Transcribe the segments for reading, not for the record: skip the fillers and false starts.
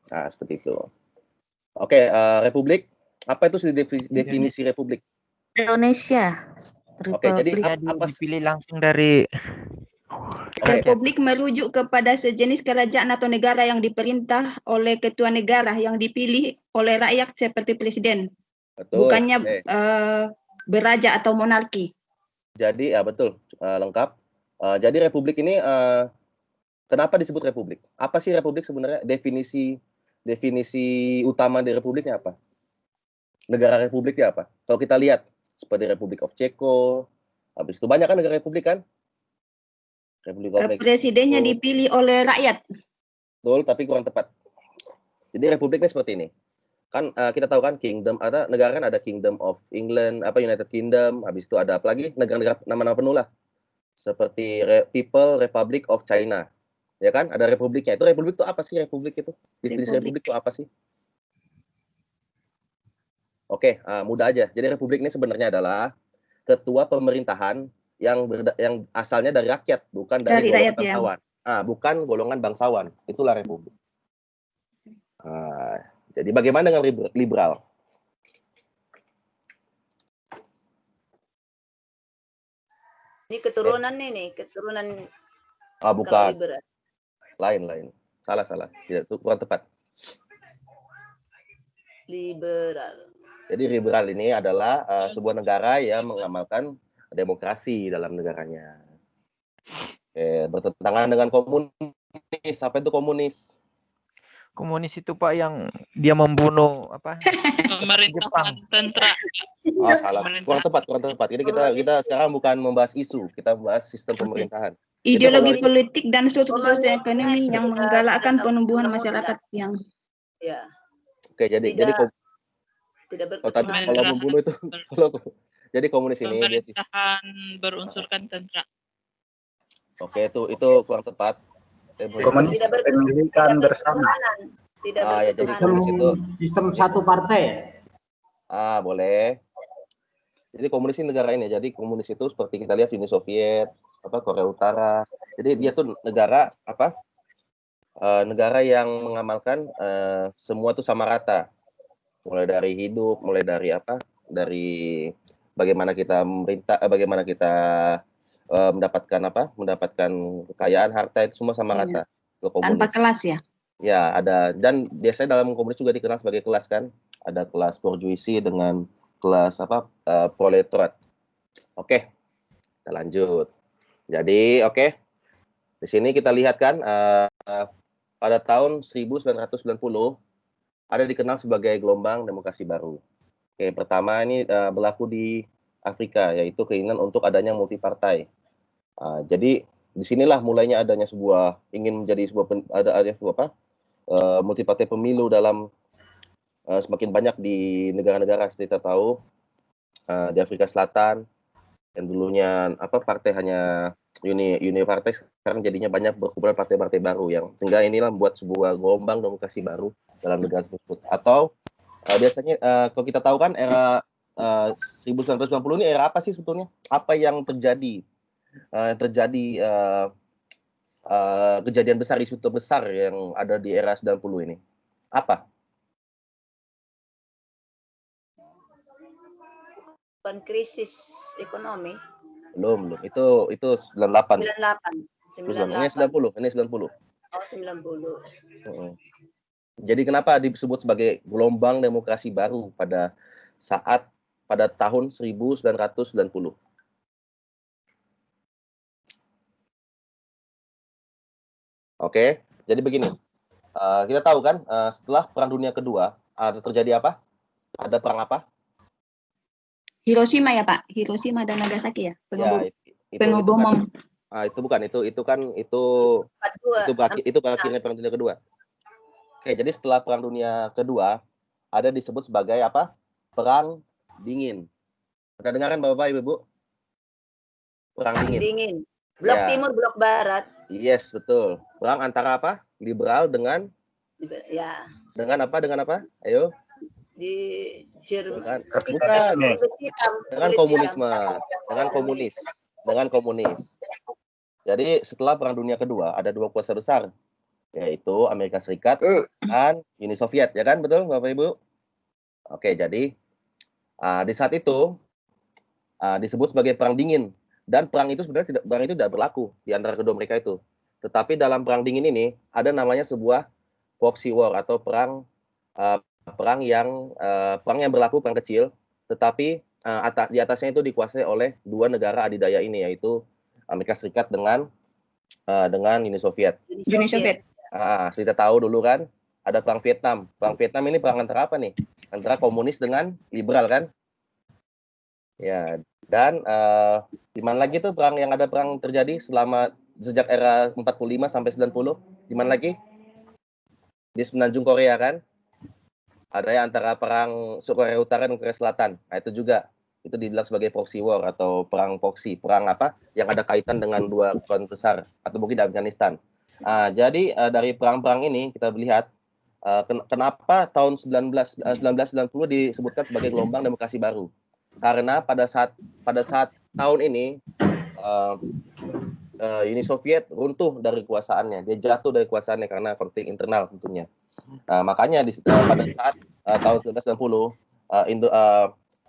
Nah, seperti itu. Oke, republik. Apa itu definisi republik? Indonesia. Oke, jadi Republik. apa dipilih langsung dari Republik merujuk kepada sejenis kerajaan atau negara yang diperintah oleh ketua negara yang dipilih oleh rakyat seperti presiden. betul? Bukannya beraja atau monarki. Jadi ya betul, lengkap. Jadi republik ini kenapa disebut republik? Apa sih republik sebenarnya? Definisi utama dari republiknya apa? Negara republiknya apa? Kalau kita lihat seperti Republic of Ceko, habis itu banyak kan negara republik kan? Republic of Mexico. Presidennya dipilih oleh rakyat. Betul, tapi kurang tepat. Jadi republiknya seperti ini. Kan kita tahu kan kingdom, ada negara kan ada Kingdom of England, United Kingdom, habis itu ada apa lagi? Negara-negara nama-nama penuh lah. Seperti People Republic of China. Ya kan? Ada republiknya. Itu republik itu apa sih republik itu? Definisi republik itu apa sih? Oke, mudah aja. Jadi republik ini sebenarnya adalah ketua pemerintahan yang asalnya dari rakyat, bukan dari golongan bangsawan. Bukan golongan bangsawan. Itulah republik. Jadi bagaimana dengan liberal? Ini keturunan nih, keturunan. Bukan. Lain. Salah. Tidak, itu kurang tepat. Liberal. Jadi liberal ini adalah sebuah negara yang mengamalkan demokrasi dalam negaranya. Bertentangan dengan komunis. Apa itu komunis? Komunis itu Pak yang dia membunuh apa? Pemerintahan tentara. Salah. Kurang tepat. Jadi kita sekarang bukan membahas isu, kita membahas sistem pemerintahan. Ideologi politik dan struktur ekonomi yang menggalakkan penumbuhan masyarakat yang. Ya. Oke, jadi tidak kalau membunuh itu jadi komunis ini pemerintahan berunsurkan tentara. Oke, itu kurang tepat. Komunis pemilikan bersama. Ya, jadi komunis itu sistem satu partai. Boleh. Jadi komunis ini negara ini. Jadi komunis itu seperti kita lihat Uni Soviet, Korea Utara. Jadi dia tuh negara negara yang mengamalkan semua tuh sama rata. Mulai dari hidup, mulai dari dari bagaimana kita memerintah, bagaimana kita mendapatkan kekayaan, harta itu semua sama rata. Tanpa kelas ya? Ya, ada, dan biasanya dalam komunis juga dikenal sebagai kelas kan. Ada kelas bourgeoisie dengan kelas proletariat. Oke, kita lanjut. Jadi, di sini kita lihat kan pada tahun 1990 ada dikenal sebagai gelombang demokrasi baru. Pertama ini berlaku di Afrika, yaitu keinginan untuk adanya multipartai. Jadi disinilah mulainya adanya ingin menjadi multipartai pemilu dalam semakin banyak di negara-negara seperti kita tahu di Afrika Selatan yang dulunya partai hanya uni partai, sekarang jadinya banyak berkumpulan partai-partai baru yang sehingga inilah membuat sebuah gelombang demokrasi baru dalam negara tersebut. Atau biasanya kalau kita tahu kan era 1990 ini era apa sih sebetulnya? Apa yang terjadi? Kejadian besar, isu terbesar yang ada di era 90 ini. Apa? Krisis ekonomi. Belum. Itu 98. 98. Ini 90. Oh, 90. Jadi kenapa disebut sebagai gelombang demokrasi baru pada tahun 1990? Oke, jadi begini. Kita tahu kan setelah Perang Dunia Kedua ada terjadi apa? Ada perang apa? Hiroshima ya Pak, Hiroshima dan Nagasaki ya. Pengeboman. Itu bukan, itu akhirnya Perang Dunia Kedua. Oke, jadi setelah Perang Dunia Kedua ada disebut sebagai apa? Perang Dingin. Pernah dengar kan Bapak Ibu? Perang Dingin. Blok Timur, Blok Barat. Yes, betul. Perang antara apa? Liberal dengan Dengan apa? Ayo. Di Jerman. Bukan. Dengan komunisme. Dengan komunis. Jadi setelah Perang Dunia Kedua ada dua kuasa besar yaitu Amerika Serikat dan Uni Soviet, ya kan, betul Bapak Ibu? Oke, jadi di saat itu disebut sebagai Perang Dingin, dan perang itu sebenarnya tidak berlaku di antara kedua mereka itu. Tetapi dalam Perang Dingin ini ada namanya sebuah proxy war atau perang yang berlaku, perang kecil, tetapi di atasnya itu dikuasai oleh dua negara adidaya ini, yaitu Amerika Serikat dengan Uni Soviet. Uni Soviet. Kita tahu dulu kan ada perang Vietnam. Perang Vietnam ini perang antara apa nih? Antara komunis dengan liberal kan? Ya, dan di mana lagi tuh perang terjadi sejak era 45 sampai 90? Di mana lagi? Di semenanjung Korea kan? Ada yang antara perang Korea Utara dan Korea Selatan. Nah, itu juga itu dibilang sebagai proxy war atau perang proxy, perang apa yang ada kaitan dengan dua kekuatan besar atau mungkin di Afghanistan. Jadi dari perang-perang ini kita melihat kenapa tahun 1990 disebutkan sebagai gelombang demokrasi baru. Karena pada saat tahun ini Uni Soviet runtuh dari kekuasaannya, dia jatuh dari kekuasaannya karena konflik internal tentunya. Makanya pada saat tahun 1990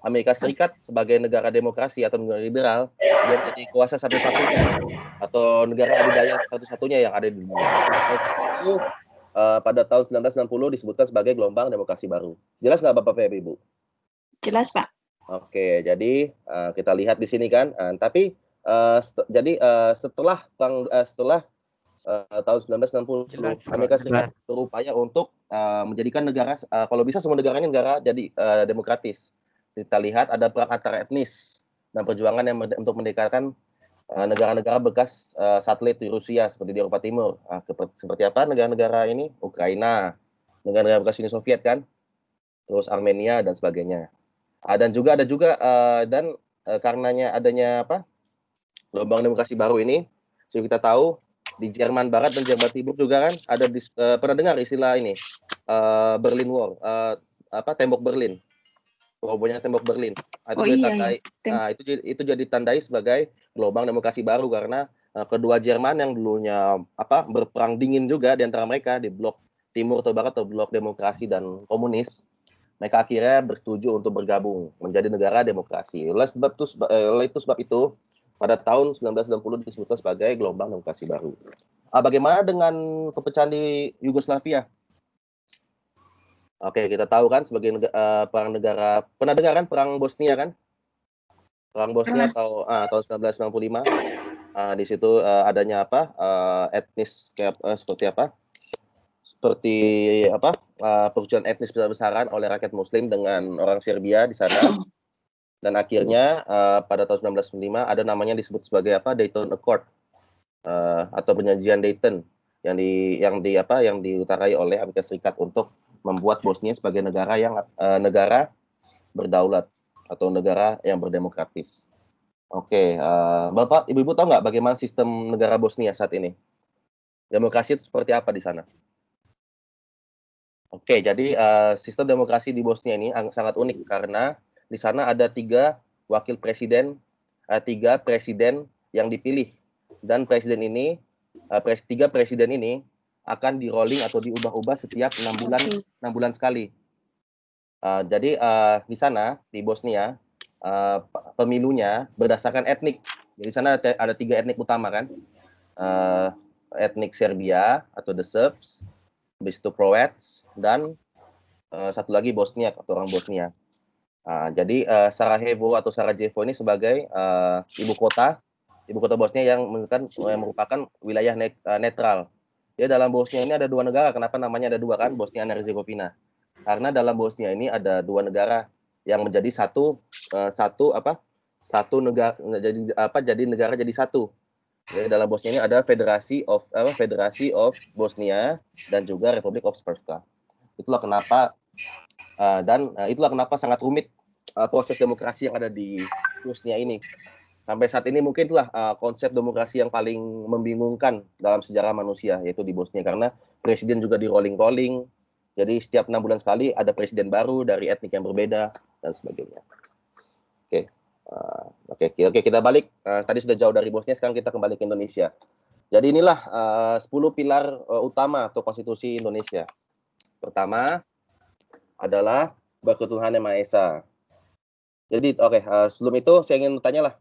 Amerika Serikat sebagai negara demokrasi atau negara liberal, dia menjadi kuasa satu-satunya atau negara adidaya satu-satunya yang ada di dunia. Itu pada tahun 1960 disebutkan sebagai gelombang demokrasi baru. Jelas nggak Bapak Ibu? Jelas, Pak. Oke, jadi kita lihat di sini kan. Tapi setelah tahun 1960, Amerika Serikat berupaya untuk menjadikan negara, kalau bisa semua negara ini negara jadi demokratis. Kita lihat ada perang antar etnis dan perjuangan untuk mendekatkan negara-negara bekas satelit di Rusia seperti di Eropa Timur. Seperti apa negara-negara ini? Ukraina, negara-negara bekas Uni Soviet kan, terus Armenia dan sebagainya. Dan juga karenanya adanya gelombang demokrasi baru ini, seperti kita tahu di Jerman Barat dan Jerman Timur juga kan ada pernah dengar istilah ini Berlin Wall, tembok Berlin. Robohnya tembok Berlin. Itu jadi ditandai sebagai gelombang demokrasi baru karena kedua Jerman yang dulunya berperang dingin juga di antara mereka di blok timur atau barat atau blok demokrasi dan komunis, mereka akhirnya bersetuju untuk bergabung menjadi negara demokrasi. Oleh sebab itu pada tahun 1990 disebutkan sebagai gelombang demokrasi baru. Bagaimana dengan perpecahan di Yugoslavia? Oke, kita tahu kan sebagai perang negara, pernah dengar kan perang Bosnia kan? Perang Bosnia tahun 1995. Di situ adanya etnis seperti perpecahan etnis besar-besaran oleh rakyat Muslim dengan orang Serbia di sana. Dan akhirnya pada tahun 1995 ada namanya disebut sebagai Dayton Accord atau perjanjian Dayton yang diutarai oleh Amerika Serikat untuk membuat Bosnia sebagai negara berdaulat atau negara yang berdemokratis. Oke, Bapak, Ibu-ibu tahu nggak bagaimana sistem negara Bosnia saat ini? Demokrasi itu seperti apa di sana? Oke, jadi sistem demokrasi di Bosnia ini sangat unik karena di sana ada tiga presiden yang dipilih, dan tiga presiden ini akan di-rolling atau diubah-ubah setiap 6 bulan sekali. Jadi di sana di Bosnia pemilunya berdasarkan etnik. Jadi di sana ada 3 etnik utama kan, etnik Serbia atau the Serbs, habis itu Croats, dan satu lagi Bosnia atau orang Bosnia. Jadi Sarajevo ini sebagai ibu kota Bosnia yang merupakan wilayah netral. Ya, dalam Bosnia ini ada 2 negara. Kenapa namanya ada 2 kan? Bosnia dan Herzegovina. Karena dalam Bosnia ini ada 2 negara yang menjadi satu negara, jadi negara jadi satu. Jadi dalam Bosnia ini ada Federasi of Bosnia dan juga Republic of Srpska. Itulah kenapa sangat rumit proses demokrasi yang ada di Bosnia ini. Sampai saat ini mungkin itulah konsep demokrasi yang paling membingungkan dalam sejarah manusia, yaitu di Bosnia, karena presiden juga di rolling. Jadi setiap 6 bulan sekali ada presiden baru dari etnik yang berbeda dan sebagainya. Oke, kita balik. Tadi sudah jauh dari Bosnia, sekarang kita kembali ke Indonesia. Jadi inilah 10 pilar utama atau konstitusi Indonesia. Pertama adalah berketuhanan yang Maha Esa. Jadi sebelum itu saya ingin bertanya lah,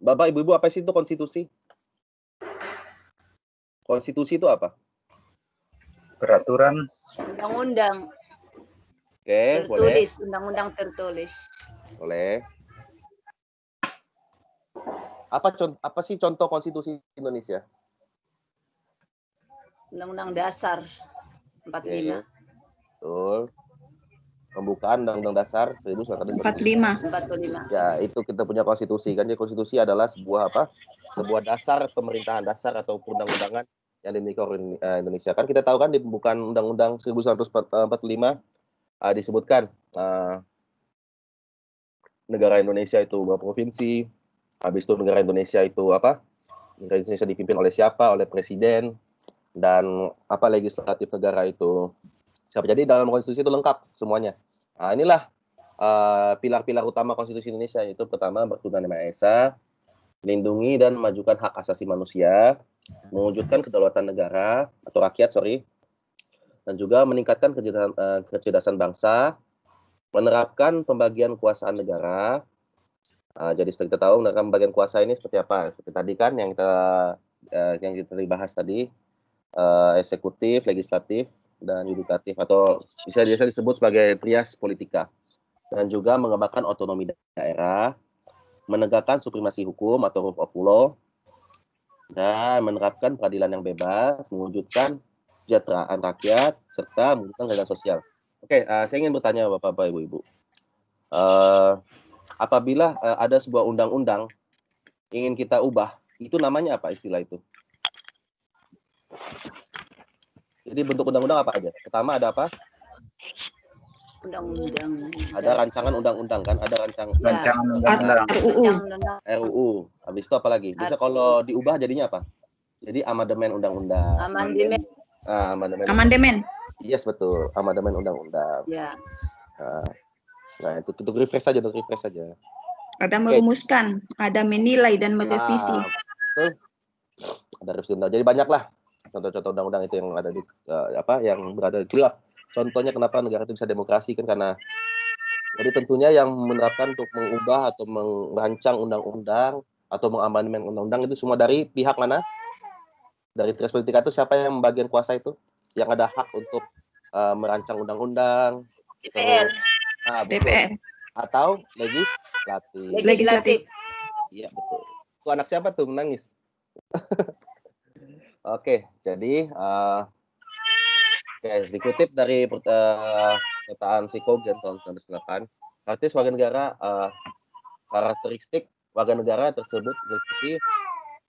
Bapak Ibu apa sih itu konstitusi? Konstitusi itu apa? Peraturan. Undang-undang Oke, boleh. tertulis, undang-undang tertulis. Boleh. Apa sih contoh konstitusi Indonesia? Undang-undang dasar 45. Betul. Pembukaan Undang-Undang Dasar 1945. 45. Ya, itu kita punya konstitusi kan. Jadi konstitusi adalah sebuah sebuah dasar pemerintahan dasar atau undang-undangan yang dimiliki oleh Indonesia. Kan kita tahu kan di pembukaan Undang-Undang 1945 disebutkan negara Indonesia itu berapa provinsi. Habis itu negara Indonesia itu negara Indonesia dipimpin oleh siapa? Oleh presiden. Dan legislatif negara itu siapa. Jadi dalam konstitusi itu lengkap semuanya. Nah, inilah pilar-pilar utama konstitusi Indonesia, yaitu pertama berketuhanan yang Maha Esa, melindungi dan memajukan hak asasi manusia, mewujudkan kedaulatan negara atau rakyat, dan juga meningkatkan kecerdasan bangsa, menerapkan pembagian kekuasaan negara. Jadi seperti kita tahu menerapkan pembagian kuasa ini seperti apa? Seperti tadi kan yang kita bahas tadi, eksekutif, legislatif, dan yudikatif, atau bisa disebut sebagai trias politika. Dan juga mengembangkan otonomi daerah, menegakkan supremasi hukum atau rule of law, dan menerapkan peradilan yang bebas, mewujudkan kesejahteraan rakyat, serta mewujudkan keadilan sosial. Oke, saya ingin bertanya Bapak-Bapak, Ibu-Ibu. Apabila ada sebuah undang-undang ingin kita ubah, itu namanya apa istilah itu? Jadi bentuk undang-undang apa aja? Pertama ada apa? Undang-undang. Ada rancangan undang-undang kan? Ada rancangan Undang-undang. RUU. Habis itu apa lagi? Bisa kalau diubah jadinya apa? Jadi amandemen undang-undang. Amandemen. Amandemen. Yes, betul. Amandemen undang-undang. Ya. Nah, itu refresh saja, Ada merumuskan, ada menilai dan merevisi. Betul. Ada revisi undang. Jadi banyaklah contoh-contoh undang-undang itu yang ada di yang berada di khilaf. Contohnya kenapa negara itu bisa demokrasi kan karena jadi tentunya yang menerapkan untuk mengubah atau merancang undang-undang atau mengamandemen undang-undang itu semua dari pihak mana? Dari trias politika itu siapa yang membagian kuasa itu? Yang ada hak untuk merancang undang-undang? DPR. DPR. Atau Legislatif. Iya, betul. Itu anak siapa tuh menangis? Oke, jadi dikutip dari pernyataan Sikogen tahun 1998, karakteristik warga negara tersebut meliputi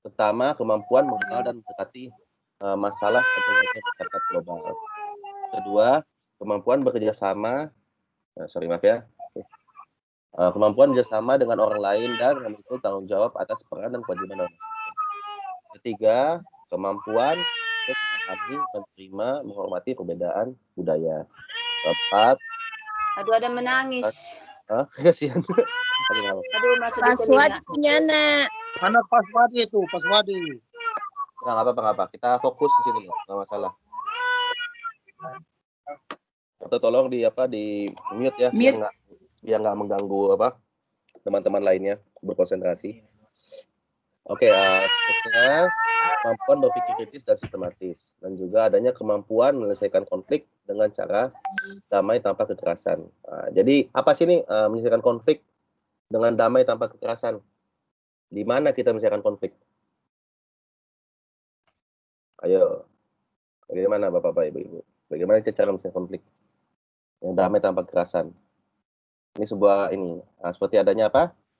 pertama kemampuan mengenal dan mendekati masalah sebagai masyarakat global. Kedua, kemampuan bekerja sama, kemampuan bekerjasama dengan orang lain dan memikul tanggung jawab atas peran dan kewajiban orang. Ketiga, kemampuan untuk memahami, menerima, menghormati perbedaan budaya. Keempat, Aduh, ada menangis. kasihan. Aduh, masuk di Paswadi telinga. punya anak. Anak Paswadi itu, Paswadi. Nggak apa-apa. Kita fokus di sini, nggak masalah. Atau tolong di mute ya, biar nggak mengganggu teman-teman lainnya berkonsentrasi. Oke, seterusnya kemampuan berpikir kritis dan sistematis, dan juga adanya kemampuan menyelesaikan konflik dengan cara damai tanpa kekerasan. Jadi apa sih ini menyelesaikan konflik dengan damai tanpa kekerasan? Di mana kita menyelesaikan konflik? Ayo, bagaimana Bapak-Bapak, Ibu-Ibu? Bagaimana kita cara menyelesaikan konflik yang damai tanpa kekerasan? Ini seperti adanya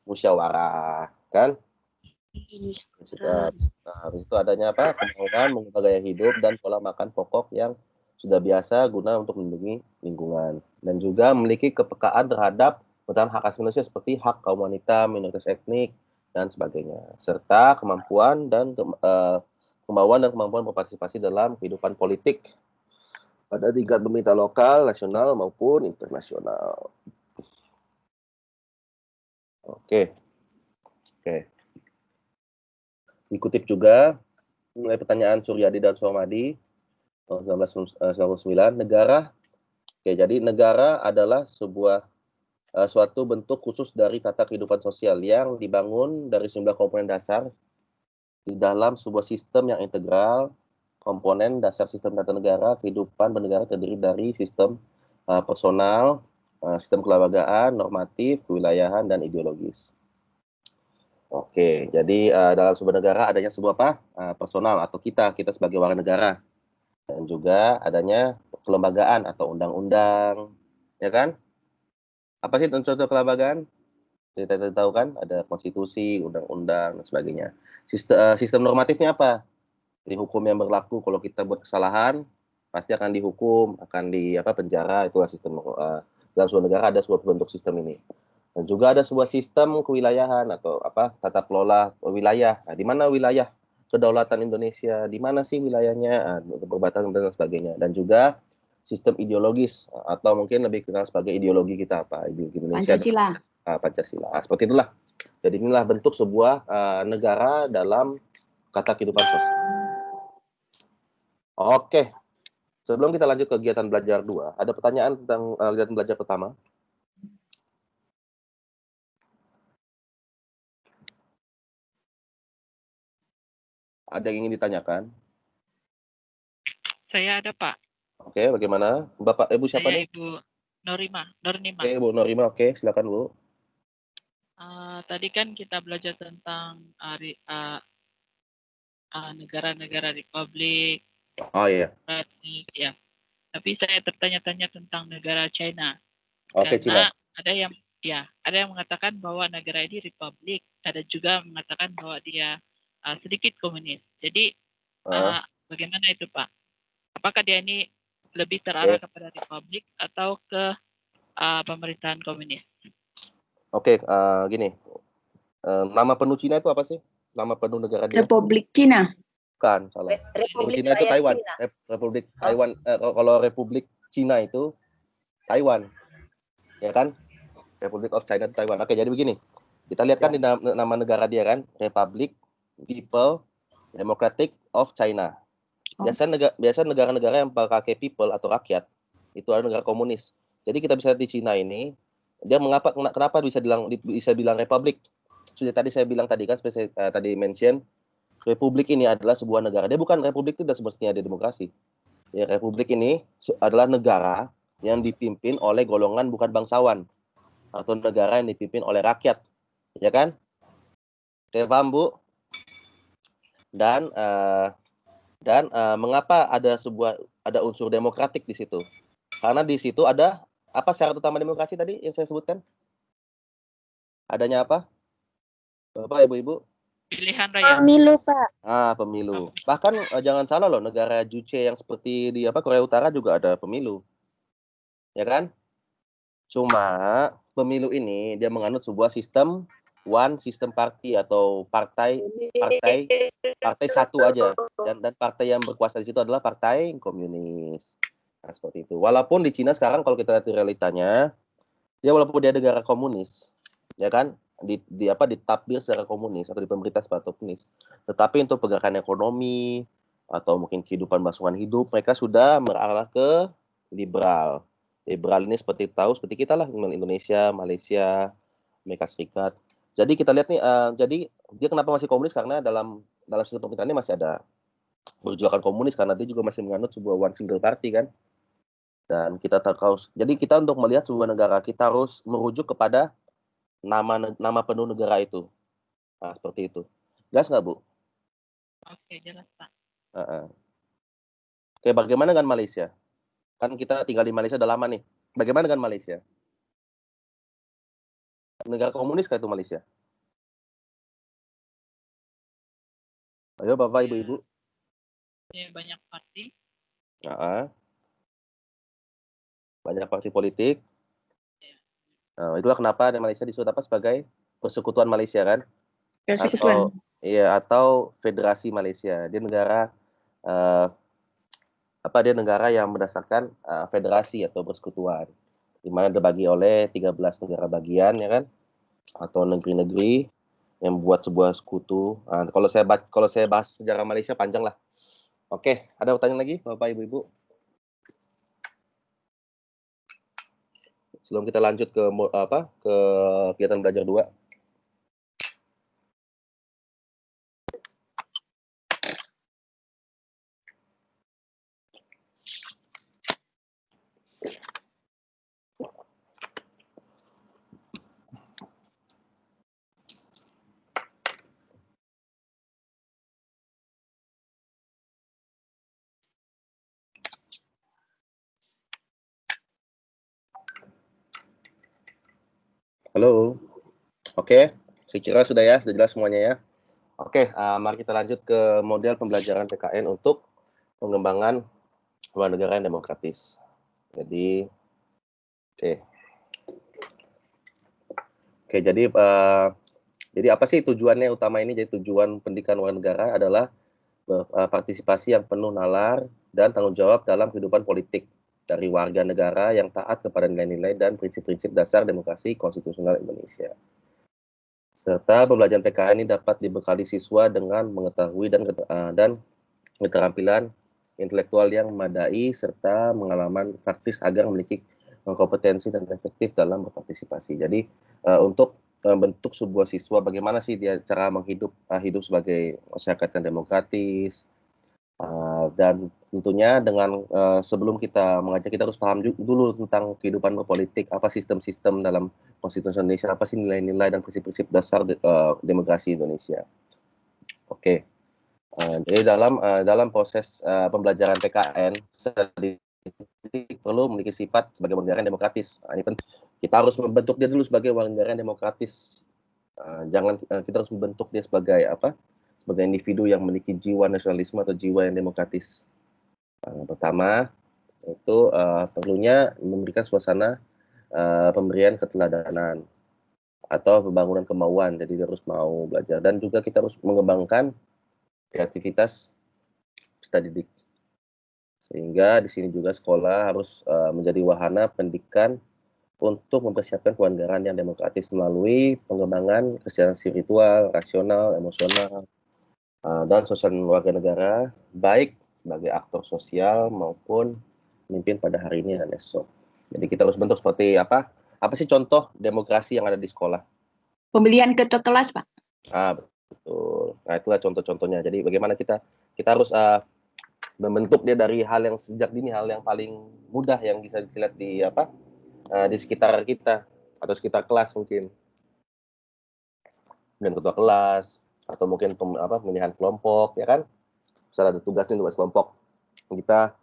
musyawarah, kan? Habis itu adanya kemauan mengubah gaya hidup dan pola makan pokok yang sudah biasa guna untuk melindungi lingkungan, dan juga memiliki kepekaan terhadap pertahanan hak asasi manusia seperti hak kaum wanita, minoritas etnik, dan sebagainya, serta kemampuan dan kemampuan berpartisipasi dalam kehidupan politik pada tingkat pemerintah lokal, nasional maupun internasional. Oke. Dikutip juga mulai pertanyaan Suryadi dan Somadi tahun 1999. Negara. Oke, jadi negara adalah sebuah suatu bentuk khusus dari tata kehidupan sosial yang dibangun dari sejumlah komponen dasar di dalam sebuah sistem yang integral. Komponen dasar sistem tata negara, kehidupan bernegara terdiri dari sistem personal, sistem kelembagaan, normatif, kewilayahan, dan ideologis. Oke, jadi dalam sebuah negara adanya sebuah apa? Personal atau kita sebagai warga negara. Dan juga adanya kelembagaan atau undang-undang, ya kan? Apa sih contoh kelembagaan? Kita tahu kan, ada konstitusi, undang-undang, dan sebagainya. Sistem normatifnya apa? Di hukum yang berlaku, kalau kita buat kesalahan pasti akan dihukum, akan penjara. Itulah sistem dalam sebuah negara ada sebuah bentuk sistem ini. Dan juga ada sebuah sistem kewilayahan atau tata kelola wilayah. Nah, di mana wilayah kedaulatan Indonesia, di mana sih wilayahnya, perbatasan dan sebagainya. Dan juga sistem ideologis atau mungkin lebih kenal sebagai ideologi kita ideologi Indonesia, Pancasila. Seperti itulah. Jadi inilah bentuk sebuah negara dalam kata kehidupan sosial. Oke, sebelum kita lanjut ke kegiatan belajar 2, ada pertanyaan tentang kegiatan belajar pertama? Ada yang ingin ditanyakan? Saya ada, Pak. Oke, bagaimana? Bapak, Ibu siapa Saya nih? Ibu Norima. Oke, Ibu Norima, oke, silakan Bu. Tadi kan kita belajar tentang negara-negara republik, Oh iya. ya. Tapi saya tertanya-tanya tentang negara China. Oke, Karena China. ada yang mengatakan bahwa negara ini republik, ada juga mengatakan bahwa dia sedikit komunis. Jadi bagaimana itu, Pak? Apakah dia ini lebih terarah kepada republik atau ke pemerintahan komunis? Oke, gini. Nama penuh Cina itu apa sih? Nama penuh negara dia? Republik Cina. Bukan, salah. Republik Cina itu Rakyat Taiwan. Cina. Republik Taiwan. Kalau Republik Cina itu Taiwan, ya kan? Republic of China itu Taiwan. Oke, jadi begini. Kita lihat kan di nama negara dia kan, Republic People Democratic of China. Biasa negara-negara yang pakai people atau rakyat itu adalah negara komunis. Jadi kita bisa lihat di Cina ini, dia kenapa bisa bilang republik? Sudah tadi saya bilang tadi kan, tadi mention republik ini adalah sebuah negara. Dia bukan republik itu dan semestinya ada demokrasi. Ya, republik ini adalah negara yang dipimpin oleh golongan bukan bangsawan atau negara yang dipimpin oleh rakyat, ya kan? Oke, paham Bu? Dan mengapa ada unsur demokratik di situ? Karena di situ ada apa syarat utama demokrasi tadi yang saya sebutkan? Adanya apa? Bapak, Ibu-ibu? Pilihan rakyat. Pemilu, Pak. Pemilu. Bahkan jangan salah loh, negara Juche yang seperti di Korea Utara juga ada pemilu. Ya kan? Cuma pemilu ini dia menganut sebuah sistem one system party atau partai satu aja, dan partai yang berkuasa di situ adalah partai komunis. Nah, seperti itu. Walaupun di Cina sekarang kalau kita lihat realitanya, dia walaupun dia negara komunis, ya kan, ditabir secara komunis atau di pemerintah secara komunis, tetapi untuk pergerakan ekonomi atau mungkin kehidupan pasungan hidup, mereka sudah mengarah ke liberal. Liberal ini seperti kita lah, Indonesia, Malaysia, Amerika Serikat. Jadi kita lihat nih, jadi dia kenapa masih komunis, karena dalam sistem pemerintahannya masih ada perjuangan komunis, karena dia juga masih menganut sebuah one single party kan. Dan jadi kita untuk melihat sebuah negara, kita harus merujuk kepada nama penuh negara itu. Nah, seperti itu. Jelas nggak, Bu? Oke, jelas, Pak. Oke, bagaimana dengan Malaysia? Kan kita tinggal di Malaysia udah lama nih. Bagaimana dengan Malaysia? Negara komunis kayak itu Malaysia? Ayo Bapak, Ibu-ibu. Ya, banyak parti. Banyak parti politik. Nah, itulah kenapa di Malaysia disebut apa sebagai Persekutuan Malaysia kan? Persekutuan. Atau Federasi Malaysia. Dia negara negara yang berdasarkan federasi atau persekutuan, di mana dibagi oleh 13 negara bagian, ya kan, atau negeri-negeri, yang membuat sebuah sekutu. Kalau saya bahas sejarah Malaysia panjang lah. Oke, ada pertanyaan lagi Bapak Ibu-ibu? Sebelum kita lanjut ke kegiatan belajar 2. Halo. Oke, saya kira sudah jelas semuanya ya. Oke, mari kita lanjut ke model pembelajaran PKN untuk pengembangan luar negara yang demokratis. Jadi, jadi apa sih tujuannya utama ini? Jadi tujuan pendidikan luar negara adalah partisipasi yang penuh nalar dan tanggung jawab dalam kehidupan politik dari warga negara yang taat kepada nilai-nilai dan prinsip-prinsip dasar demokrasi konstitusional Indonesia. Serta pembelajaran PKN ini dapat dibekali siswa dengan mengetahui dan keterampilan intelektual yang memadai serta pengalaman praktis agar memiliki kompetensi dan efektif dalam berpartisipasi. Jadi untuk membentuk sebuah siswa bagaimana sih dia cara hidup sebagai masyarakat yang demokratis, dan tentunya dengan sebelum kita mengajar kita harus paham dulu tentang kehidupan berpolitik, apa sistem-sistem dalam konstitusi Indonesia, apa sih nilai-nilai dan prinsip-prinsip dasar demokrasi Indonesia. Oke. Jadi dalam proses pembelajaran PKN perlu memiliki sifat sebagai warga negara yang demokratis. Ini penting. Kita harus membentuk dia dulu sebagai warga negara yang demokratis. Kita harus membentuk dia sebagai sebagai individu yang memiliki jiwa nasionalisme atau jiwa yang demokratis. Pertama itu perlunya memberikan suasana pemberian keteladanan atau pembangunan kemauan. Jadi dia harus mau belajar dan juga kita harus mengembangkan kreativitas peserta didik. Sehingga di sini juga sekolah harus menjadi wahana pendidikan untuk mempersiapkan kewarganegaraan yang demokratis melalui pengembangan kesejahteraan spiritual, rasional, emosional, dan sosial warga negara, baik sebagai aktor sosial maupun pemimpin pada hari ini dan esok. Jadi kita harus bentuk seperti apa sih contoh demokrasi yang ada di sekolah? Pemilihan ketua kelas, Pak. Betul. Nah, itulah contoh-contohnya. Jadi bagaimana kita harus membentuk dia dari hal yang sejak dini, hal yang paling mudah yang bisa dilihat di di sekitar kita atau sekitar kelas mungkin. Dan ketua kelas atau mungkin pemilihan kelompok, ya kan? Misalnya ada tugas nih tugas kelompok. Kita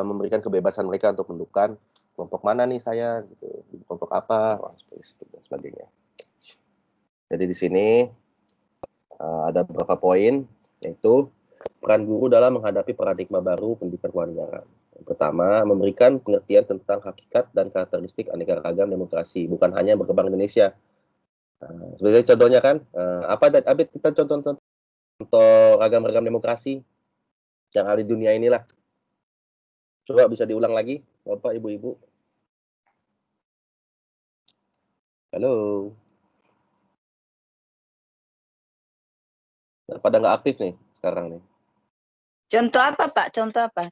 memberikan kebebasan mereka untuk menentukan kelompok mana nih saya gitu, kelompok apa, seperti itu dan sebagainya. Jadi di sini ada beberapa poin, yaitu peran guru dalam menghadapi paradigma baru pendidikan kewarganegaraan. Yang pertama, memberikan pengertian tentang hakikat dan karakteristik aneka ragam demokrasi, bukan hanya berkembang Indonesia. Sebagai contohnya kan, kita contoh ragam-ragam demokrasi yang ada di dunia inilah. Coba bisa diulang lagi, Bapak, Ibu-ibu. Halo. Pada nggak aktif nih sekarang nih. Contoh apa, Pak? Contoh apa?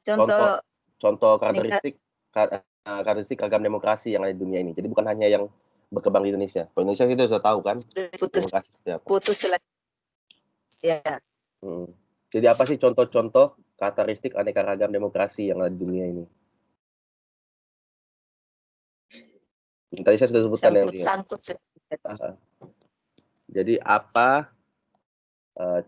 Contoh karakteristik ragam demokrasi yang ada di dunia ini. Jadi bukan hanya yang berkembang di Indonesia. Kalau Indonesia kita sudah tahu kan. Putus lagi. Ya. Jadi apa sih contoh-contoh karakteristik aneka ragam demokrasi yang ada di dunia ini? Tadi saya sudah sebutkan Jadi apa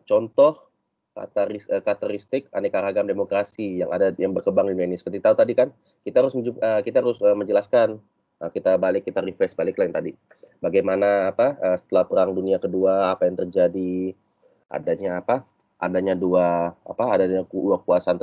contoh karakteristik aneka ragam demokrasi yang berkembang di dunia ini? Seperti tahu tadi kan, kita harus menjelaskan. Kita refresh balik lain tadi. Bagaimana setelah Perang Dunia Kedua apa yang terjadi? Adanya dua kekuasaan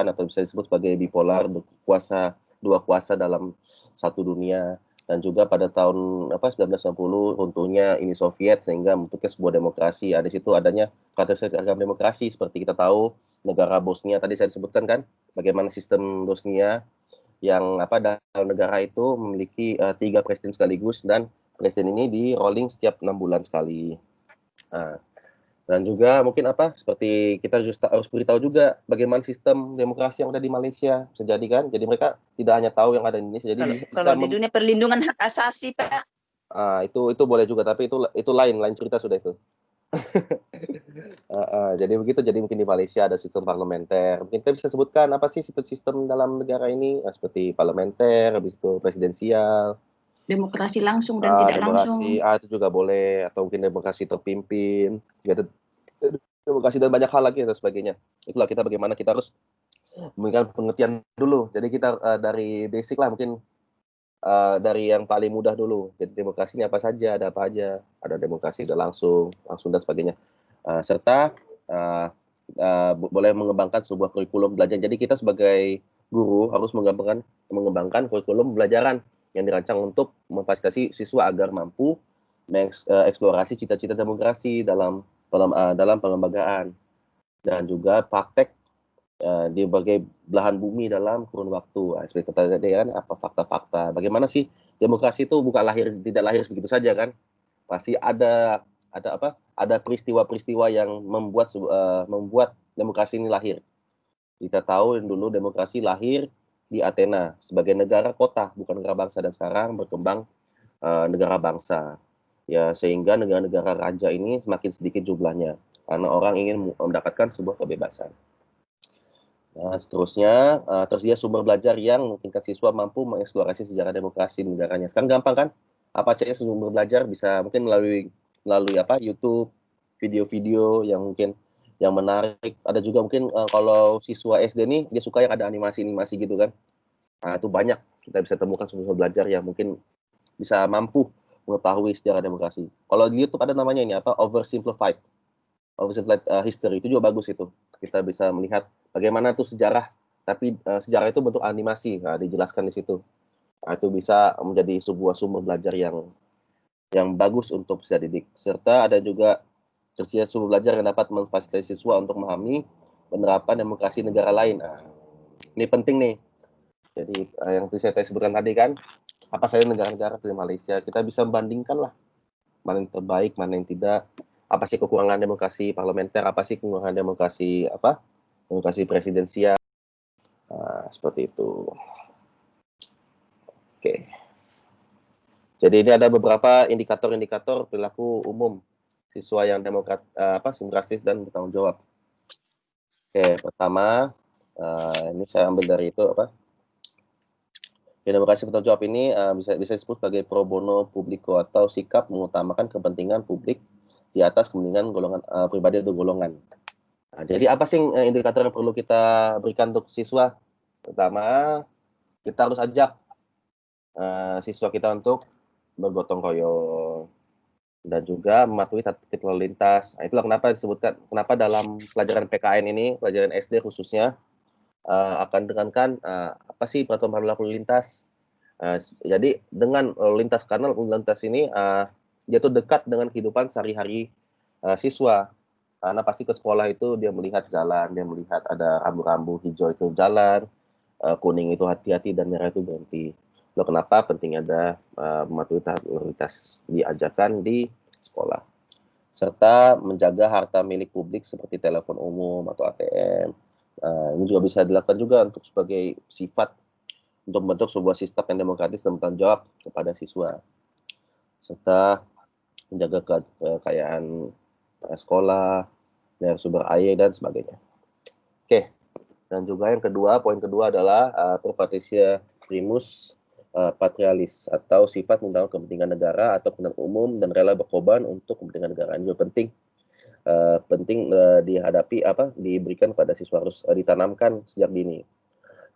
atau bisa disebut sebagai bipolar, dua kuasa dalam satu dunia. Dan juga pada tahun 1990 runtuhnya Uni Soviet sehingga membentuknya sebuah demokrasi. Di situ adanya karakteristik ragam demokrasi seperti kita tahu negara Bosnia tadi saya sebutkan kan, bagaimana sistem Bosnia yang dalam negara itu memiliki 3 presiden sekaligus dan presiden ini di rolling setiap 6 bulan sekali. Nah, dan juga mungkin seperti kita harus beritahu juga bagaimana sistem demokrasi yang ada di Malaysia, bisa jadi kan. Jadi mereka tidak hanya tahu yang ada di Indonesia, jadi kalau di dunia perlindungan hak asasi, Pak. Itu boleh juga, tapi itu lain cerita sudah itu. Jadi begitu. Jadi mungkin di Malaysia ada sistem parlementer. Mungkin kita bisa sebutkan apa sih sistem dalam negara ini, seperti parlementer, habis itu presidensial, demokrasi langsung dan tidak langsung. Itu juga boleh, atau mungkin demokrasi terpimpin, demokrasi dan banyak hal lagi dan sebagainya. Itulah kita bagaimana kita harus memberikan pengertian dulu. Jadi kita dari basic lah, mungkin dari yang paling mudah dulu. Jadi demokrasi ini apa saja, ada apa aja, ada demokrasi dan langsung dan sebagainya. Serta boleh mengembangkan sebuah kurikulum belajar. Jadi kita sebagai guru harus mengembangkan kurikulum pembelajaran yang dirancang untuk memfasilitasi siswa agar mampu mengeksplorasi cita-cita demokrasi dalam pelembagaan, dan juga praktek di berbagai belahan bumi dalam kurun waktu. Seperti tadi kan, apa fakta-fakta. Bagaimana sih demokrasi itu tidak lahir begitu saja kan? Pasti ada peristiwa-peristiwa yang membuat demokrasi ini lahir. Kita tahu dulu demokrasi lahir di Athena sebagai negara kota, bukan negara bangsa, dan sekarang berkembang negara bangsa. Ya, sehingga negara-negara raja ini semakin sedikit jumlahnya karena orang ingin mendapatkan sebuah kebebasan. Nah, seterusnya tersedia sumber belajar yang memungkinkan siswa mampu mengeksplorasi sejarah demokrasi di negaranya. Sekarang gampang kan? Apa saja sumber belajar, bisa mungkin melalui YouTube, video-video yang mungkin yang menarik. Ada juga mungkin kalau siswa SD nih dia suka yang ada animasi-animasi gitu kan. Itu banyak kita bisa temukan sumber belajar yang mungkin bisa mampu mengetahui sejarah demokrasi. Kalau di YouTube ada namanya ini oversimplified history, itu juga bagus itu. Kita bisa melihat bagaimana tuh sejarah, tapi sejarah itu bentuk animasi, dijelaskan di situ. Itu bisa menjadi sebuah sumber belajar yang bagus untuk bisa didik. Serta ada juga tersedia sumber belajar yang dapat memfasilitasi siswa untuk memahami penerapan demokrasi negara lain. Ini penting nih. Jadi yang saya sebutkan tadi kan, apa saja negara-negara seperti Malaysia, kita bisa membandingkan lah mana yang terbaik, mana yang tidak. Apa sih kekurangan demokrasi parlementer, apa sih kekurangan demokrasi presidensial, seperti itu. Oke. Jadi ini ada beberapa indikator-indikator perilaku umum siswa yang demokratis dan bertanggung jawab. Oke, pertama ini saya ambil dari itu demokrasi bertanggung jawab ini bisa disebut sebagai pro bono publico, atau sikap mengutamakan kepentingan publik di atas kepentingan golongan pribadi atau golongan. Jadi apa sih indikator yang perlu kita berikan untuk siswa? Pertama, kita harus ajak siswa kita untuk bergotong royong dan juga mematuhi tertib lalu lintas. Itulah kenapa disebutkan, kenapa dalam pelajaran PKN ini, pelajaran SD khususnya, akan tekankan apa sih peraturan lalu lintas. Jadi dengan lalu lintas, karena lalu lintas ini dia tuh dekat dengan kehidupan sehari-hari siswa, karena pasti ke sekolah itu dia melihat jalan, dia melihat ada rambu-rambu hijau itu jalan, kuning itu hati-hati, dan merah itu berhenti. Loh, kenapa penting ada mematuhi lalu lintas diajarkan di sekolah. Serta menjaga harta milik publik seperti telepon umum atau ATM. Ini juga bisa dilakukan juga untuk sebagai sifat untuk membentuk sebuah sistem yang demokratis dan bertanggung jawab kepada siswa. Serta menjaga kekayaan sekolah, dari sumber air dan sebagainya. Oke, dan juga yang kedua, poin kedua adalah pro partitia primus patrialis, atau sifat mengutamakan kepentingan negara atau kepentingan umum dan rela berkorban untuk kepentingan negara. Ini juga penting dihadapi diberikan pada siswa, harus ditanamkan sejak dini.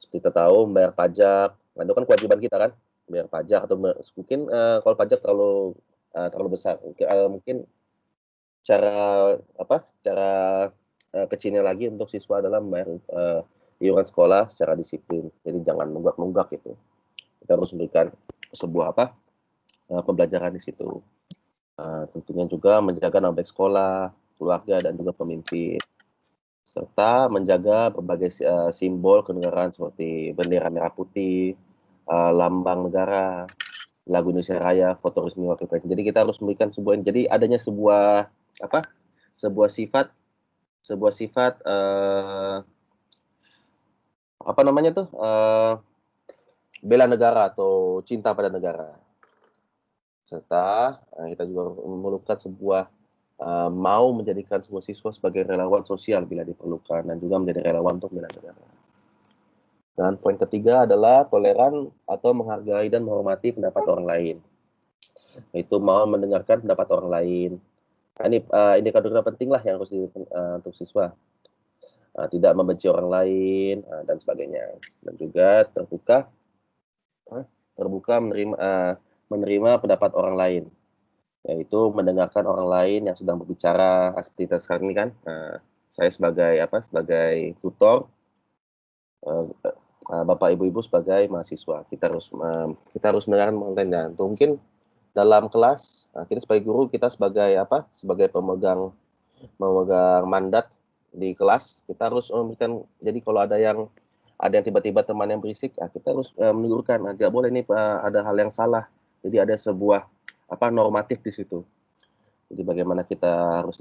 Seperti kita tahu, membayar pajak, itu kan kewajiban kita kan, membayar pajak, atau mungkin kalau pajak terlalu besar, mungkin cara kecilnya lagi untuk siswa adalah membayar iuran sekolah secara disiplin. Jadi jangan nunggak-nunggak itu. Kita harus memberikan sebuah pembelajaran di situ. Tentunya juga menjaga nama baik sekolah, keluarga, dan juga pemimpin. Serta menjaga berbagai simbol kenegaraan seperti bendera merah putih, lambang negara, lagu Indonesia Raya, foto resmi wakil presiden. Jadi kita harus memberikan jadi adanya sebuah sebuah sifat apa namanya tuh, bela negara atau cinta pada negara. Serta kita juga memerlukan sebuah mau menjadikan sebuah siswa sebagai relawan sosial bila diperlukan, dan juga menjadi relawan untuk bela negara. Dan poin ketiga adalah toleran atau menghargai dan menghormati pendapat orang lain. Itu mau mendengarkan pendapat orang lain. Nah, ini indikator penting lah yang harus untuk siswa. Tidak membenci orang lain dan sebagainya. Dan juga terbuka menerima pendapat orang lain, yaitu mendengarkan orang lain yang sedang berbicara. Aktivitas sekarang ini kan, saya sebagai tutor, Bapak Ibu sebagai mahasiswa, kita harus mendengarkan kontennya. Mungkin dalam kelas kita sebagai guru, kita sebagai pemegang mandat di kelas, kita harus memberikan. Jadi kalau ada yang tiba-tiba teman yang berisik, kita harus menegurkan. Tidak boleh ini ada hal yang salah. Jadi ada sebuah normatif di situ. Jadi bagaimana kita harus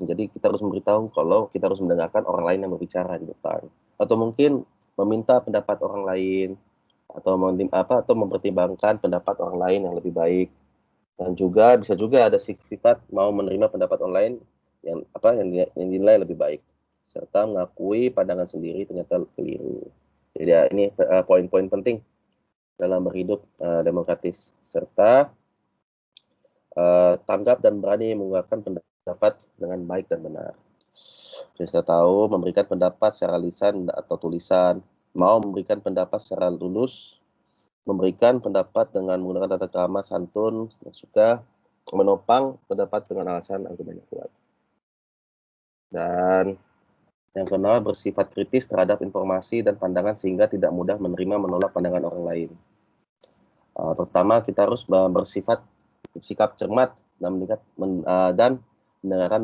memberitahu kalau kita harus mendengarkan orang lain yang berbicara di depan, atau mungkin meminta pendapat orang lain, atau mempertimbangkan pendapat orang lain yang lebih baik. Dan juga bisa juga ada sifat mau menerima pendapat orang lain yang dinilai lebih baik, serta mengakui pandangan sendiri ternyata keliru. Jadi ini poin-poin penting dalam berhidup demokratis, serta tanggap dan berani mengungkapkan pendapat dengan baik dan benar. Jadi kita tahu memberikan pendapat secara lisan atau tulisan, mau memberikan pendapat secara tulus, memberikan pendapat dengan menggunakan tata krama santun, suka menopang pendapat dengan alasan argumen yang kuat. Dan yang kedua, bersifat kritis terhadap informasi dan pandangan sehingga tidak mudah menerima menolak pandangan orang lain. Pertama, kita harus bersikap cermat dan mendengarkan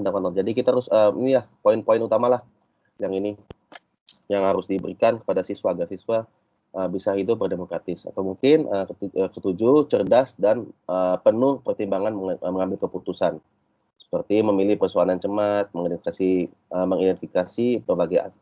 pendapat. Jadi kita harus ini ya poin-poin utama lah yang harus diberikan kepada siswa agar siswa bisa hidup berdemokratis. Atau mungkin ketujuh, cerdas dan penuh pertimbangan mengambil keputusan, seperti memilih persoalan cermat, mengidentifikasi berbagai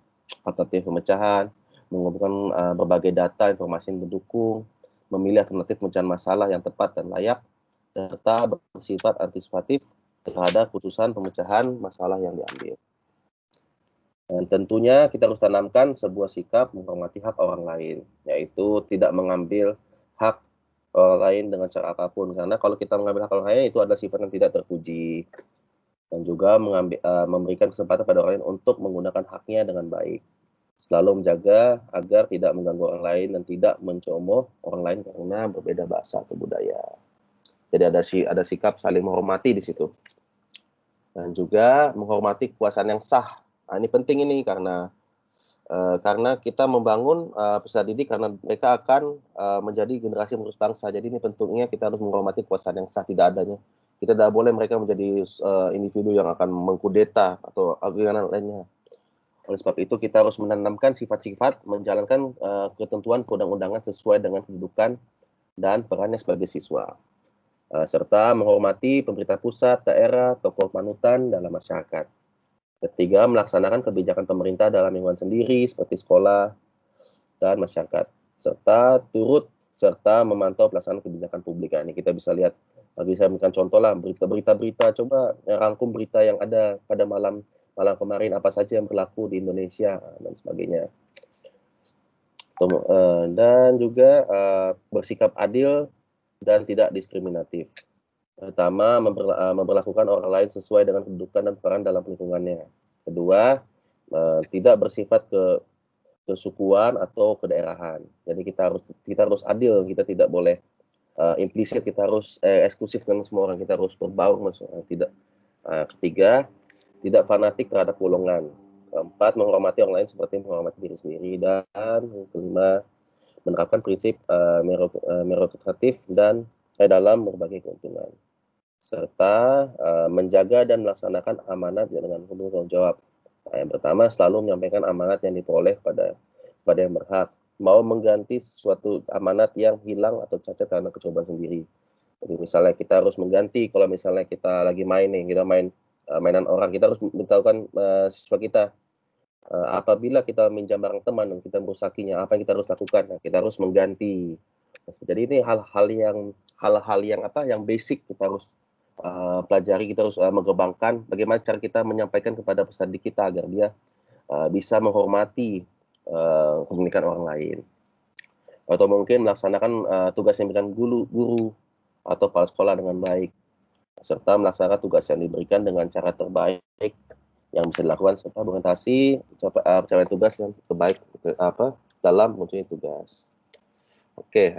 alternatif pemecahan, mengumpulkan berbagai data informasi yang mendukung, memilih alternatif pemecahan masalah yang tepat dan layak, serta bersifat antisipatif terhadap putusan pemecahan masalah yang diambil. Dan tentunya kita harus tanamkan sebuah sikap menghormati hak orang lain, yaitu tidak mengambil hak orang lain dengan cara apapun, karena kalau kita mengambil hak orang lain itu adalah sifat yang tidak terpuji. Dan juga memberikan kesempatan pada orang lain untuk menggunakan haknya dengan baik. Selalu menjaga agar tidak mengganggu orang lain dan tidak mencemooh orang lain karena berbeda bahasa atau budaya. Jadi ada sikap saling menghormati di situ. Dan juga menghormati kekuasaan yang sah. Nah, ini penting ini karena kita membangun peserta didik, karena mereka akan menjadi generasi penerus bangsa. Jadi ini pentingnya kita harus menghormati kekuasaan yang sah, tidak adanya. Kita tidak boleh mereka menjadi individu yang akan mengkudeta atau agenda lainnya. Oleh sebab itu kita harus menanamkan sifat-sifat menjalankan ketentuan perundang-undangan sesuai dengan kedudukan dan perannya sebagai siswa. Serta menghormati pemerintah pusat, daerah, tokoh panutan dalam masyarakat. Ketiga, melaksanakan kebijakan pemerintah dalam lingkungan sendiri seperti sekolah dan masyarakat, serta memantau pelaksanaan kebijakan publik. Ini kita bisa lihat, bisa memberikan contoh lah, berita-berita, coba rangkum berita yang ada pada malam kemarin, apa saja yang berlaku di Indonesia dan sebagainya. Dan juga bersikap adil dan tidak diskriminatif. Pertama, memperlakukan orang lain sesuai dengan kedudukan dan peran dalam lingkungannya. Kedua, tidak bersifat kesukuan atau kedaerahan. Jadi kita harus adil, kita tidak boleh implisit, kita harus eksklusif dengan semua orang, kita harus berbaur dengan semua orang. Ketiga, tidak fanatik terhadap golongan. Keempat, menghormati orang lain seperti menghormati diri sendiri. Dan kelima, menerapkan prinsip meritokratif dan dalam berbagai keuntungan, serta menjaga dan melaksanakan amanat dengan penuh tanggung jawab. Yang pertama, selalu menyampaikan amanat yang diperoleh pada yang berhak, mau mengganti suatu amanat yang hilang atau cacat karena kecobaan sendiri. Jadi misalnya kita harus mengganti, kalau misalnya kita lagi main mainan orang. Kita harus memberitahukan siswa kita apabila kita minjam barang teman dan kita merusakinya, apa yang kita harus lakukan? Nah, kita harus mengganti. Jadi ini hal-hal yang yang basic kita harus pelajari, kita harus mengembangkan bagaimana cara kita menyampaikan kepada peserta kita agar dia bisa menghormati komunikan orang lain, atau mungkin melaksanakan tugas yang diberikan guru atau kepala sekolah dengan baik, serta melaksanakan tugas yang diberikan dengan cara terbaik yang bisa dilakukan, serta orientasi pencapaian tugas yang terbaik dalam menunjukkan tugas. Oke,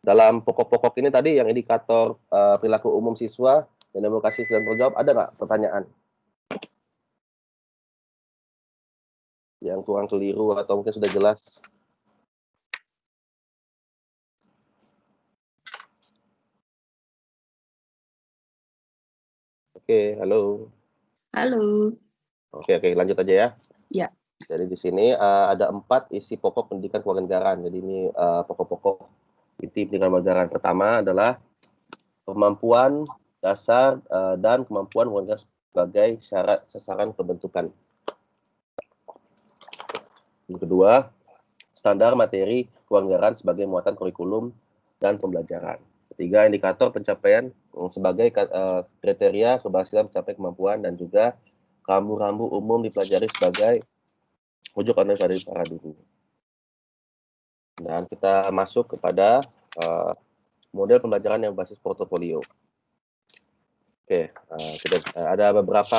dalam pokok-pokok ini tadi yang indikator perilaku umum siswa dan demokrasi sedang terjawab, ada nggak pertanyaan yang kurang keliru atau mungkin sudah jelas? Oke, halo. Halo. Oke, lanjut aja ya. Ya. Jadi di sini ada 4 isi pokok pendidikan kewarganegaraan. Jadi ini pokok-pokok inti pendidikan kewarganegaraan. Pertama adalah kemampuan dasar dan kemampuan warga sebagai syarat sasaran pembentukan. Yang kedua, standar materi kewarganegaraan sebagai muatan kurikulum dan pembelajaran. Ketiga, indikator pencapaian sebagai kriteria keberhasilan mencapai kemampuan, dan juga rambu-rambu umum dipelajari sebagai rujukan dari para guru. Dan kita masuk kepada model pembelajaran yang berbasis portofolio. Oke, ada beberapa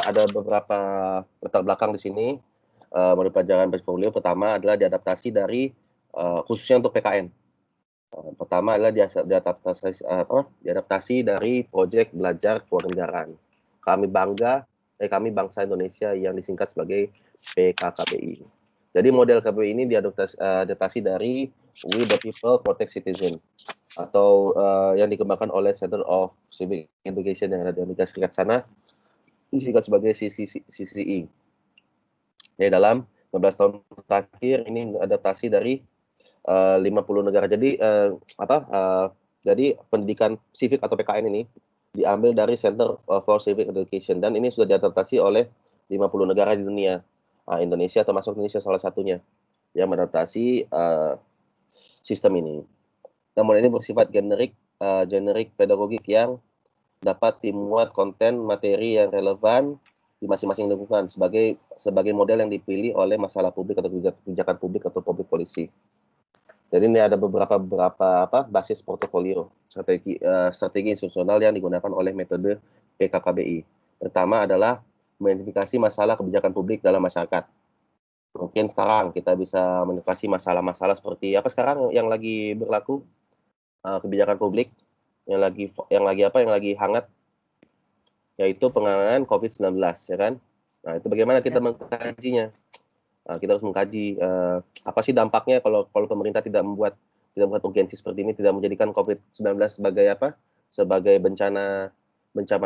latar belakang di sini. Model pelajaran berbasis portofolio pertama adalah diadaptasi dari khususnya untuk PKN. Pertama adalah diadaptasi dari proyek belajar kewarganegaraan. Kami Bangsa Indonesia yang disingkat sebagai PKKBI. Jadi model KBI ini diadaptasi dari We the People Protect Citizen, atau yang dikembangkan oleh Center of Civic Education yang ada di Amerika Serikat sana, disingkat sebagai CCE. Jadi dalam 15 tahun terakhir ini adaptasi dari 50 negara. Jadi jadi pendidikan civic atau PKN ini diambil dari Center for Civic Education, dan ini sudah diadaptasi oleh 50 negara di dunia. Indonesia termasuk Indonesia salah satunya yang mengadaptasi sistem ini. Namun ini bersifat generik pedagogik yang dapat dimuat konten materi yang relevan di masing-masing lingkungan sebagai model yang dipilih oleh masalah publik atau kebijakan publik atau public policy. Jadi ini ada beberapa basis portofolio strategi institusional yang digunakan oleh metode PKKBI. Pertama adalah mengidentifikasi masalah kebijakan publik dalam masyarakat. Mungkin sekarang kita bisa mengidentifikasi masalah-masalah seperti apa sekarang yang lagi berlaku, kebijakan publik yang lagi hangat, yaitu penanganan COVID-19, ya kan? Nah, itu bagaimana kita mengkajinya? Kita harus mengkaji apa sih dampaknya kalau pemerintah tidak membuat urgensi seperti ini, tidak menjadikan COVID-19 sebagai bencana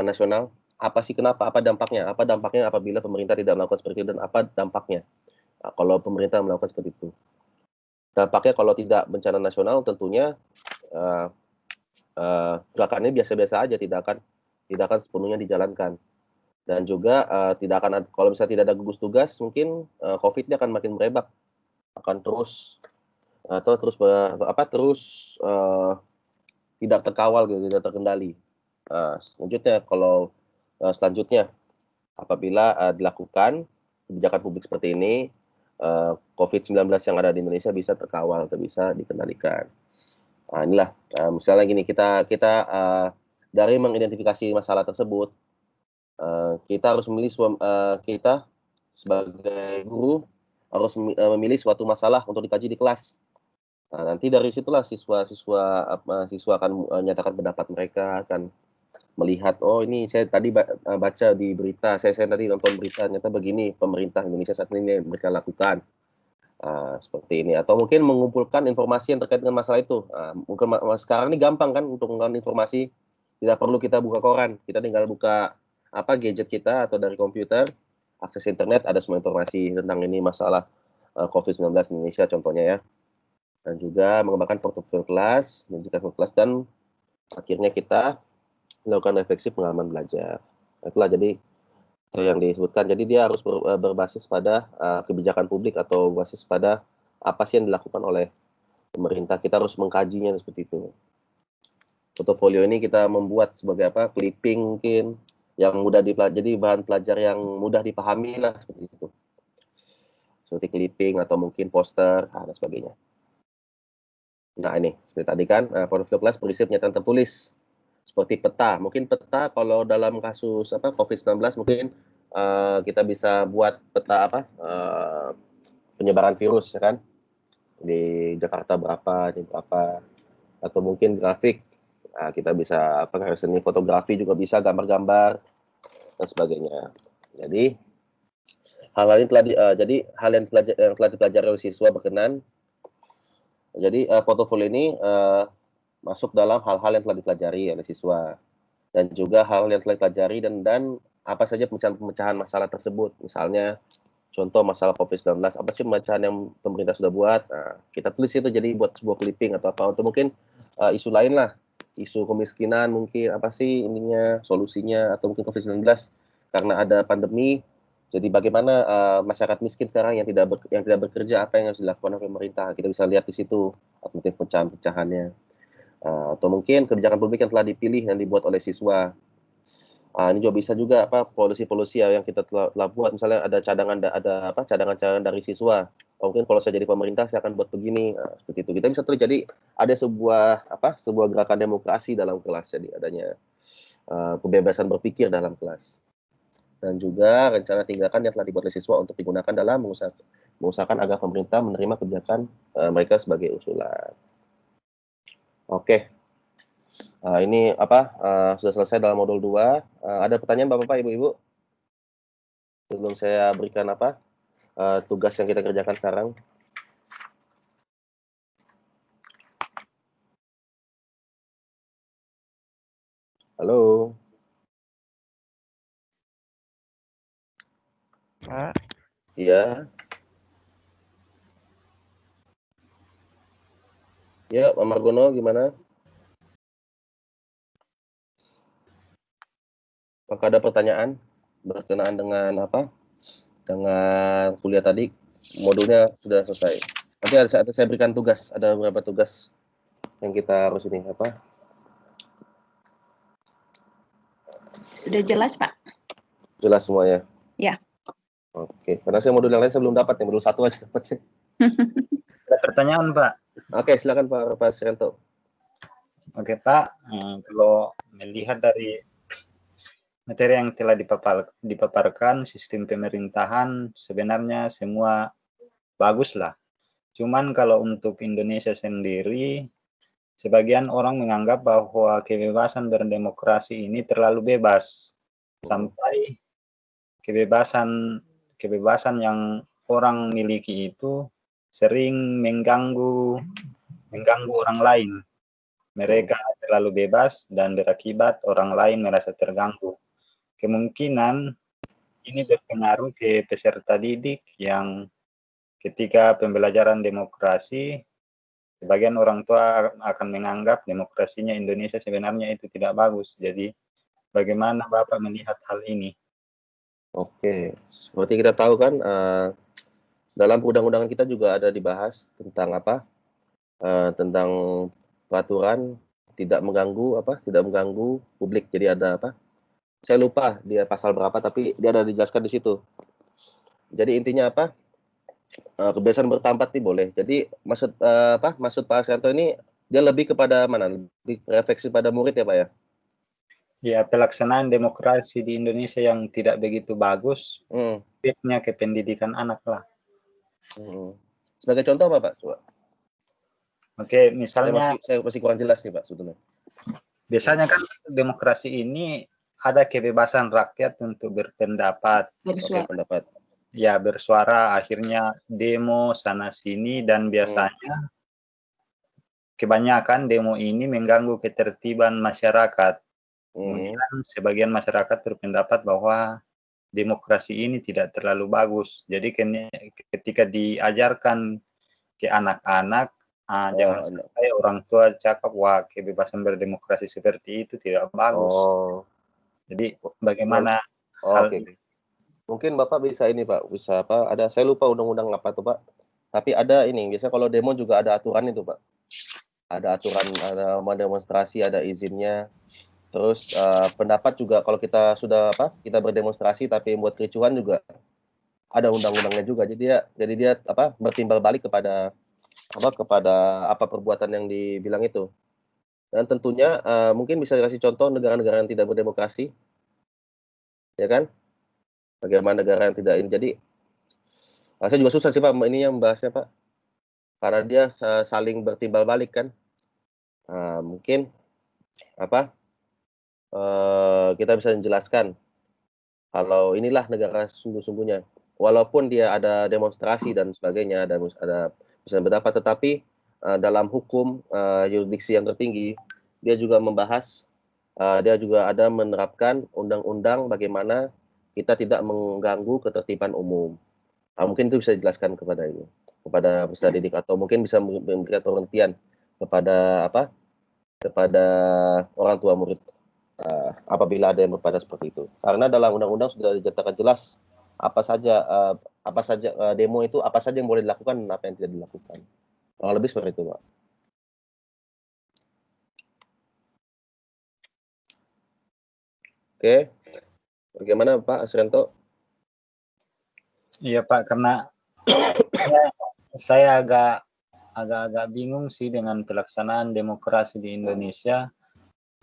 nasional. Apa sih, kenapa? Apa dampaknya? Apa dampaknya apabila pemerintah tidak melakukan seperti itu, dan apa dampaknya kalau pemerintah melakukan seperti itu? Dampaknya kalau tidak bencana nasional, tentunya gerakan ini biasa-biasa aja, tidak akan sepenuhnya dijalankan. Dan juga tidak akan, kalau misalnya tidak ada gugus tugas, mungkin COVID-nya akan makin merebak, akan terus tidak terkawal gitu, tidak terkendali. Selanjutnya apabila dilakukan kebijakan publik seperti ini, COVID-19 yang ada di Indonesia bisa terkawal atau bisa dikendalikan. Inilah misalnya gini, kita dari mengidentifikasi masalah tersebut, kita harus memilih kita sebagai guru harus memilih suatu masalah untuk dikaji di kelas. Nanti dari situlah siswa akan menyatakan pendapat mereka, akan melihat, oh ini saya tadi baca di berita, saya tadi nonton berita, ternyata begini pemerintah Indonesia saat ini mereka lakukan. Seperti ini, atau mungkin mengumpulkan informasi yang terkait dengan masalah itu. Mungkin sekarang ini gampang kan untuk mengumpulkan informasi, tidak perlu kita buka koran, kita tinggal buka gadget kita atau dari komputer, akses internet, ada semua informasi tentang ini masalah COVID-19 di Indonesia contohnya ya. Dan juga mengembangkan portofolio kelas, dan akhirnya kita melakukan refleksi pengalaman belajar. Itulah jadi Itu yang disebutkan. Jadi dia harus berbasis pada kebijakan publik atau berbasis pada apa sih yang dilakukan oleh pemerintah. Kita harus mengkajinya seperti itu. Portofolio ini kita membuat sebagai apa? Clipping mungkin yang mudah jadi bahan pelajar yang mudah dipahami lah seperti itu. Seperti clipping atau mungkin poster dan sebagainya. Nah ini seperti tadi kan portofolio kelas berisi pernyataan tertulis seperti peta. Mungkin peta kalau dalam kasus apa COVID-19 mungkin kita bisa buat peta apa penyebaran virus ya kan di Jakarta berapa, di berapa, atau mungkin grafik. Nah, kita bisa apa seni fotografi juga bisa, gambar-gambar dan sebagainya. Jadi hal yang telah dipelajari oleh siswa berkenan. Jadi portofolio ini masuk dalam hal-hal yang telah dipelajari oleh siswa dan juga hal yang telah dipelajari dan apa saja pemecahan masalah tersebut. Misalnya contoh masalah COVID-19, apa sih pemecahan yang pemerintah sudah buat? Nah, kita tulis itu jadi buat sebuah clipping atau apa. Atau mungkin isu lain lah, isu kemiskinan mungkin apa sih ininya, solusinya, atau mungkin COVID-19 karena ada pandemi. Jadi bagaimana masyarakat miskin sekarang yang tidak bekerja, apa yang harus dilakukan oleh pemerintah? Kita bisa lihat di situ alternatif pecahan-pecahannya. Atau mungkin kebijakan publik yang telah dipilih dan dibuat oleh siswa. Ini juga bisa juga apa polisi-polisi yang kita telah buat, misalnya ada cadangan-cadangan dari siswa. Mungkin kalau saya jadi pemerintah saya akan buat begini. Seperti itu. Kita bisa terus jadi ada sebuah gerakan demokrasi dalam kelas, jadi adanya kebebasan berpikir dalam kelas. Dan juga rencana tindakan yang telah dibuat oleh siswa untuk digunakan dalam mengusahakan agar pemerintah menerima kebijakan mereka sebagai usulan. Oke. Ini sudah selesai dalam modul 2. Ada pertanyaan Bapak-Bapak, Ibu-Ibu? Sebelum saya berikan tugas yang kita kerjakan sekarang. Halo. Pak. Iya. Ya, Pak Margono gimana? Apakah ada pertanyaan berkenaan dengan dengan kuliah tadi? Modulnya sudah selesai. Nanti saya berikan tugas, ada beberapa tugas yang kita harus ini Sudah jelas, Pak? Jelas semuanya? Ya. Oke, karena saya modul yang lain saya belum dapat, modul 1 aja dapatnya. Ada pertanyaan, Pak. Oke, silakan Pak Sirento. Oke, Pak. Kalau melihat dari materi yang telah dipaparkan, sistem pemerintahan sebenarnya semua bagus lah. Cuman kalau untuk Indonesia sendiri, sebagian orang menganggap bahwa kebebasan berdemokrasi ini terlalu bebas. Sampai kebebasan yang orang miliki itu sering mengganggu orang lain. Mereka terlalu bebas dan berakibat orang lain merasa terganggu. Kemungkinan ini berpengaruh ke peserta didik yang ketika pembelajaran demokrasi, sebagian orang tua akan menganggap demokrasinya Indonesia sebenarnya itu tidak bagus. Jadi bagaimana Bapak melihat hal ini? Oke, seperti kita tahu kan, dalam undang-undangan kita juga ada dibahas tentang tentang peraturan tidak mengganggu publik. Jadi ada saya lupa dia pasal berapa, tapi dia ada dijelaskan di situ. Jadi intinya kebiasaan bertempat nih boleh. Jadi maksud Pak Asyanto ini dia lebih kepada mana? Lebih refleksi pada murid ya Pak ya? Ya, pelaksanaan demokrasi di Indonesia yang tidak begitu bagus, efeknya ke pendidikan anak lah. Sebagai contoh apa Pak? Coba. Oke, misalnya saya masih kurang jelas nih Pak sebetulnya. Biasanya kan demokrasi ini ada kebebasan rakyat untuk berpendapat. Berpendapat. Ya, bersuara, akhirnya demo sana sini, dan biasanya kebanyakan demo ini mengganggu ketertiban masyarakat. Kemudian sebagian masyarakat berpendapat bahwa demokrasi ini tidak terlalu bagus. Jadi ketika diajarkan ke anak-anak, jangan sampai orang tua cakap, wah kebebasan berdemokrasi seperti itu tidak bagus. Jadi bagaimana hal ini? Mungkin Bapak bisa ini Pak, bisa apa? Ada saya lupa undang-undang apa tuh Pak. Tapi ada ini, biasanya kalau demo juga ada aturan itu Pak. Ada aturan, ada mau demonstrasi, ada izinnya. Terus pendapat juga kalau kita sudah apa? Kita berdemonstrasi tapi buat kericuhan juga ada undang-undangnya juga. Jadi dia apa? Bertimbal balik kepada apa perbuatan yang dibilang itu. Dan tentunya mungkin bisa dikasih contoh negara-negara yang tidak berdemokrasi, ya kan? Bagaimana negara yang tidak ini. Jadi saya juga susah sih Pak ini yang membahasnya Pak, karena dia saling bertimbal balik kan. Mungkin apa? Kita bisa menjelaskan kalau inilah negara sungguh-sungguhnya. Walaupun dia ada demonstrasi dan sebagainya, ada bisa berdapat, tetapi dalam hukum yurisdiksi yang tertinggi, dia juga membahas, dia juga ada menerapkan undang-undang bagaimana kita tidak mengganggu ketertiban umum. Mungkin itu bisa dijelaskan kepada peserta didik atau mungkin bisa memberikan pengertian kepada kepada orang tua murid apabila ada yang berpada seperti itu. Karena dalam undang-undang sudah dinyatakan jelas apa saja demo itu apa saja yang boleh dilakukan dan apa yang tidak dilakukan. Kurang lebih seperti itu, Pak. Oke. Bagaimana Pak Asrento? Iya Pak, karena saya agak bingung sih dengan pelaksanaan demokrasi di Indonesia.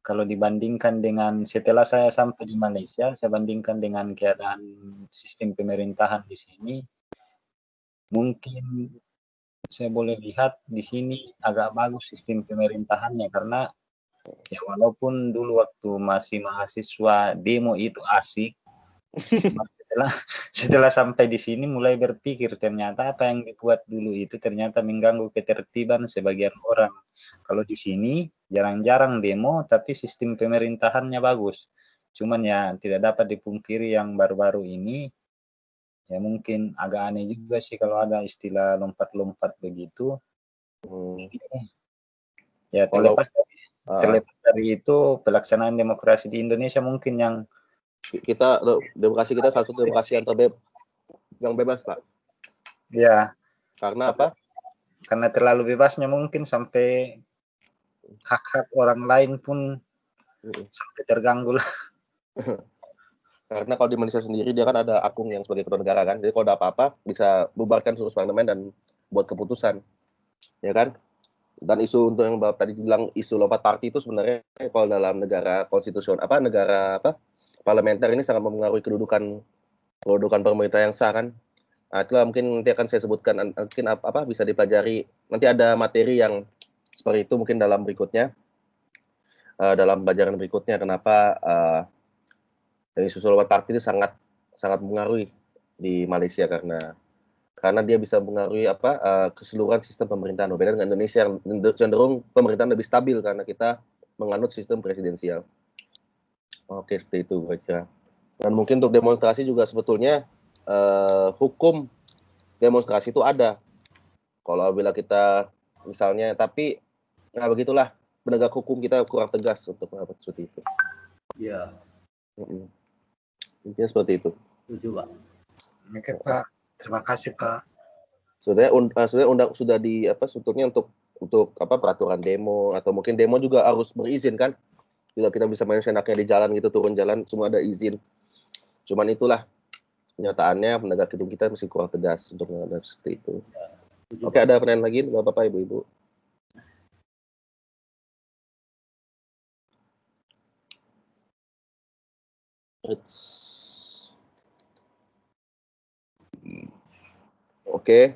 Kalau dibandingkan dengan setelah saya sampai di Malaysia, saya bandingkan dengan keadaan sistem pemerintahan di sini. Mungkin saya boleh lihat di sini agak bagus sistem pemerintahannya karena ya walaupun dulu waktu masih mahasiswa demo itu asik, setelah sampai di sini mulai berpikir ternyata apa yang dibuat dulu itu ternyata mengganggu ketertiban sebagian orang. Kalau di sini jarang-jarang demo tapi sistem pemerintahannya bagus. Cuman ya tidak dapat dipungkiri yang baru-baru ini ya mungkin agak aneh juga sih kalau ada istilah lompat-lompat begitu. Ya terlepas dari itu pelaksanaan demokrasi di Indonesia mungkin yang demokrasi kita salah satu demokrasi yang bebas Pak. Ya. Karena apa? Karena terlalu bebasnya mungkin sampai hak-hak orang lain pun sampai terganggu lah. Karena kalau di Malaysia sendiri dia kan ada akung yang sebagai ketua negara kan, jadi kalau ada apa-apa bisa bubarkan seluruh parlemen dan buat keputusan, ya kan? Dan isu untuk yang Bapak tadi bilang isu lompat parti itu sebenarnya kalau dalam negara konstitusional negara parlementer ini sangat mempengaruhi kedudukan pemerintah yang sah kan. Nah, itulah mungkin nanti akan saya sebutkan, mungkin bisa dipelajari nanti ada materi yang seperti itu mungkin dalam berikutnya, dalam pelajaran berikutnya kenapa isu lompat parti itu sangat mempengaruhi di Malaysia karena dia bisa mempengaruhi keseluruhan sistem pemerintahan. Berbeda dengan Indonesia yang cenderung pemerintahan lebih stabil karena kita menganut sistem presidensial. Oke, seperti itu baca. Dan mungkin untuk demonstrasi juga sebetulnya hukum demonstrasi itu ada. Kalau bila kita misalnya, tapi begitulah penegak hukum kita kurang tegas untuk melakukan seperti itu. Iya. Intinya seperti itu. Setuju Pak. Oke Pak, terima kasih Pak. Sudah sudah di sebetulnya untuk peraturan demo atau mungkin demo juga harus berizin kan. Bila kita bisa main senaknya di jalan gitu, turun jalan semua ada izin. Cuman itulah kenyataannya penegak hukum kita masih kurang tegas untuk menghadapi seperti itu. Oke, ada pertanyaan lagi Bapak Ibu-ibu? Oke.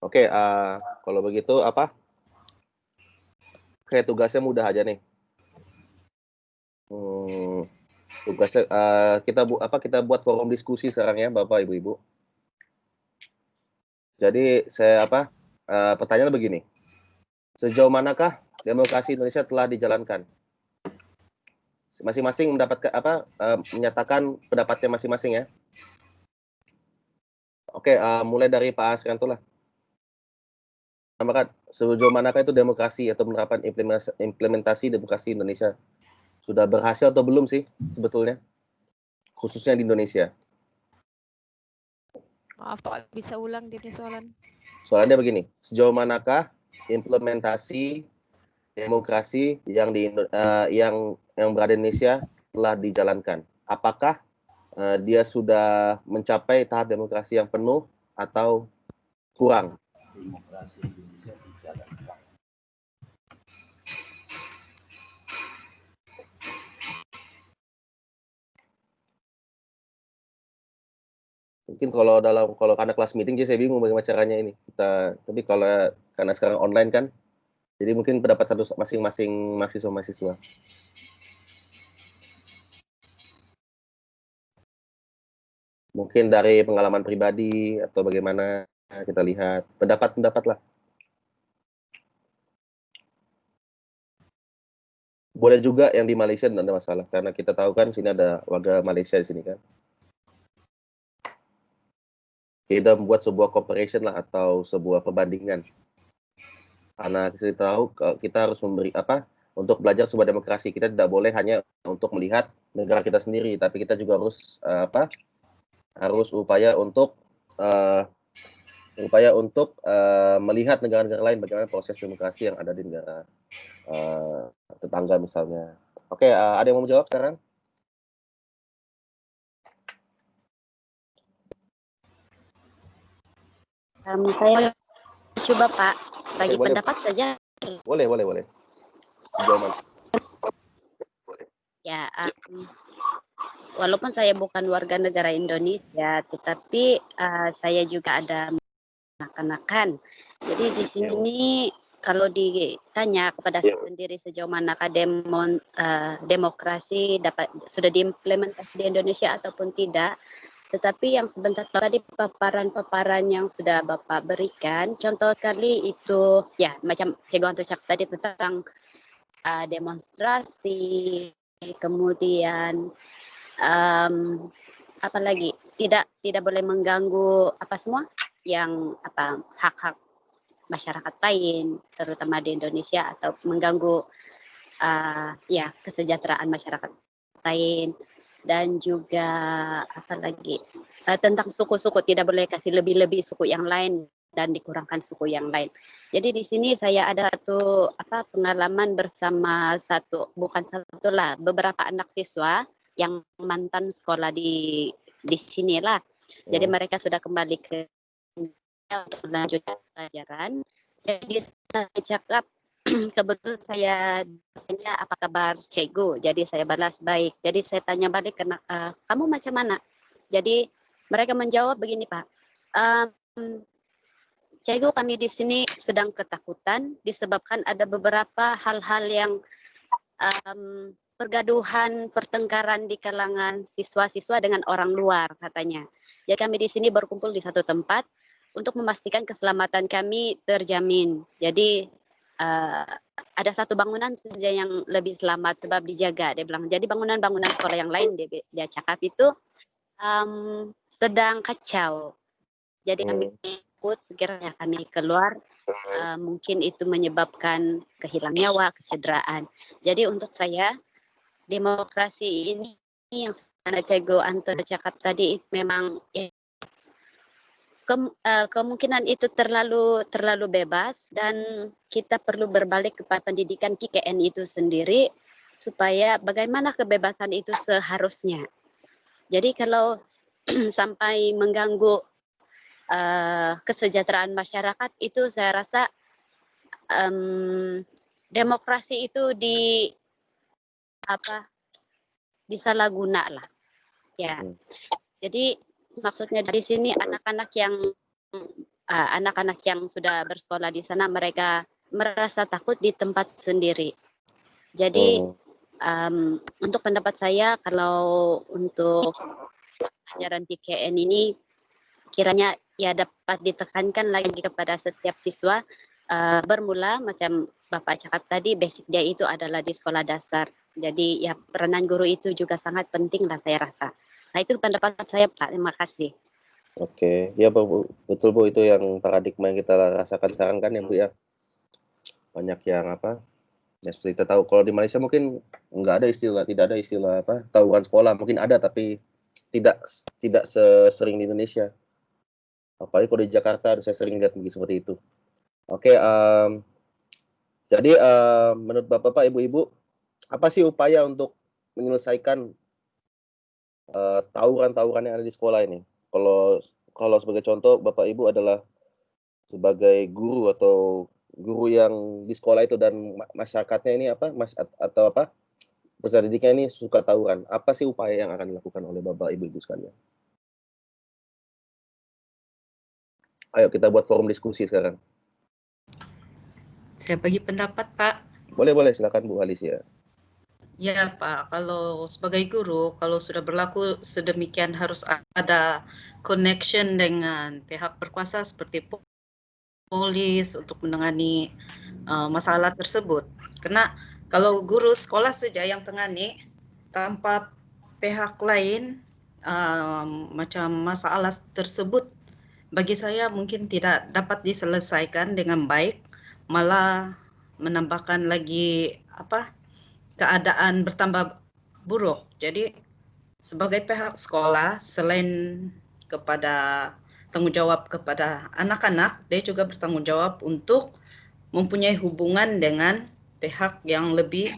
Oke, kalau begitu Oke, tugasnya mudah aja nih. Tugasnya kita buat forum diskusi sekarang ya, Bapak Ibu-ibu. Jadi saya pertanyaan begini. Sejauh manakah demokrasi Indonesia telah dijalankan? Masing-masing mendapatkan menyatakan pendapatnya masing-masing ya. Oke, mulai dari Pak Asrianto lah. Sejauh manakah itu demokrasi atau penerapan implementasi demokrasi Indonesia Sudah berhasil atau belum sih sebetulnya? Khususnya di Indonesia. Maaf Pak, bisa ulang di persoalan? Soalnya begini, sejauh manakah implementasi demokrasi yang berada di Indonesia telah dijalankan? Apakah dia sudah mencapai tahap demokrasi yang penuh atau kurang? Mungkin kalau karena kelas meeting, jadi saya bingung bagaimana caranya ini. Tapi karena sekarang online kan, jadi mungkin pendapat masing-masing mahasiswa. Mungkin dari pengalaman pribadi atau bagaimana kita lihat pendapat lah. Boleh juga yang di Malaysia, tidak ada masalah, karena kita tahu kan sini ada warga Malaysia di sini kan. Kita membuat sebuah comparison lah atau sebuah perbandingan. Karena kita tahu kita harus memberi untuk belajar sebuah demokrasi, kita tidak boleh hanya untuk melihat negara kita sendiri, tapi kita juga harus upaya untuk melihat negara-negara lain bagaimana proses demokrasi yang ada di negara tetangga misalnya. Oke, ada yang mau menjawab sekarang? Saya coba Pak, bagi pendapat saja. Boleh. Ya, walaupun saya bukan warga negara Indonesia, tetapi saya juga ada anak-anakan. Jadi di sini kalau ditanya kepada saya sendiri sejauh manakah demokrasi sudah diimplementasi di Indonesia ataupun tidak. Tetapi yang sebentar tadi paparan yang sudah Bapak berikan, contoh sekali itu ya macam Cego Anto cakap tadi tentang demonstrasi, kemudian apa lagi tidak boleh mengganggu apa semua yang hak-hak masyarakat lain, terutama di Indonesia, atau mengganggu kesejahteraan masyarakat lain. Dan juga apa lagi tentang suku-suku, tidak boleh kasih lebih-lebih suku yang lain dan dikurangkan suku yang lain. Jadi di sini saya ada satu pengalaman bersama beberapa anak siswa yang mantan sekolah di sinilah. Jadi mereka sudah kembali ke untuk melanjutkan pelajaran. Jadi saya cakap kebetulan saya tanya apa kabar Cegu, jadi saya balas baik. Jadi saya tanya balik, kamu macam mana? Jadi mereka menjawab begini Pak, Cegu, kami di sini sedang ketakutan disebabkan ada beberapa hal-hal yang pergaduhan, pertengkaran di kalangan siswa-siswa dengan orang luar katanya. Jadi kami di sini berkumpul di satu tempat untuk memastikan keselamatan kami terjamin. Jadi ada satu bangunan saja yang lebih selamat sebab dijaga, dia bilang. Jadi bangunan-bangunan sekolah yang lain dia cakap itu sedang kacau. Jadi kami ikut sekiranya kami keluar, mungkin itu menyebabkan kehilangan nyawa, kecederaan. Jadi untuk saya demokrasi ini yang Cego Anto cakap tadi memang kemungkinan itu terlalu bebas, dan kita perlu berbalik kepada pendidikan KKN itu sendiri supaya bagaimana kebebasan itu seharusnya. Jadi kalau sampai mengganggu kesejahteraan masyarakat, itu saya rasa demokrasi itu disalahguna lah. Ya. Jadi maksudnya dari sini anak-anak yang sudah bersekolah di sana, mereka merasa takut di tempat sendiri. Jadi untuk pendapat saya, kalau untuk ajaran PKN ini kiranya ya dapat ditekankan lagi kepada setiap siswa, bermula macam Bapak cakap tadi, basic dia itu adalah di sekolah dasar. Jadi ya peranan guru itu juga sangat penting lah saya rasa. Nah itu pendapat saya Pak, terima kasih. Oke, ya Bu, betul Bu, itu yang paradigma yang kita rasakan sekarang kan ya Bu ya. Banyak yang Ya, seperti kita tahu kalau di Malaysia mungkin tidak ada istilah apa tawuran sekolah, mungkin ada tapi tidak sesering di Indonesia. Apalagi kalau di Jakarta saya sering lihat seperti itu. Oke, jadi menurut Bapak-bapak, Ibu-ibu, apa sih upaya untuk menyelesaikan tawuran-tawuran yang ada di sekolah ini? Kalau sebagai contoh Bapak Ibu adalah sebagai guru atau guru yang di sekolah itu dan masyarakatnya ini peserta didiknya ini suka tawuran. Apa sih upaya yang akan dilakukan oleh Bapak Ibu sekalian? Ayo kita buat forum diskusi sekarang. Saya bagi pendapat, Pak. Boleh, silakan Bu Alicia. Ya, Pak. Kalau sebagai guru, kalau sudah berlaku sedemikian harus ada connection dengan pihak berkuasa seperti polis untuk menangani masalah tersebut. Karena kalau guru sekolah saja yang tangani tanpa pihak lain macam masalah tersebut, bagi saya mungkin tidak dapat diselesaikan dengan baik, malah menambahkan lagi keadaan bertambah buruk. Jadi sebagai pihak sekolah, selain kepada tanggung jawab kepada anak-anak, dia juga bertanggung jawab untuk mempunyai hubungan dengan pihak yang lebih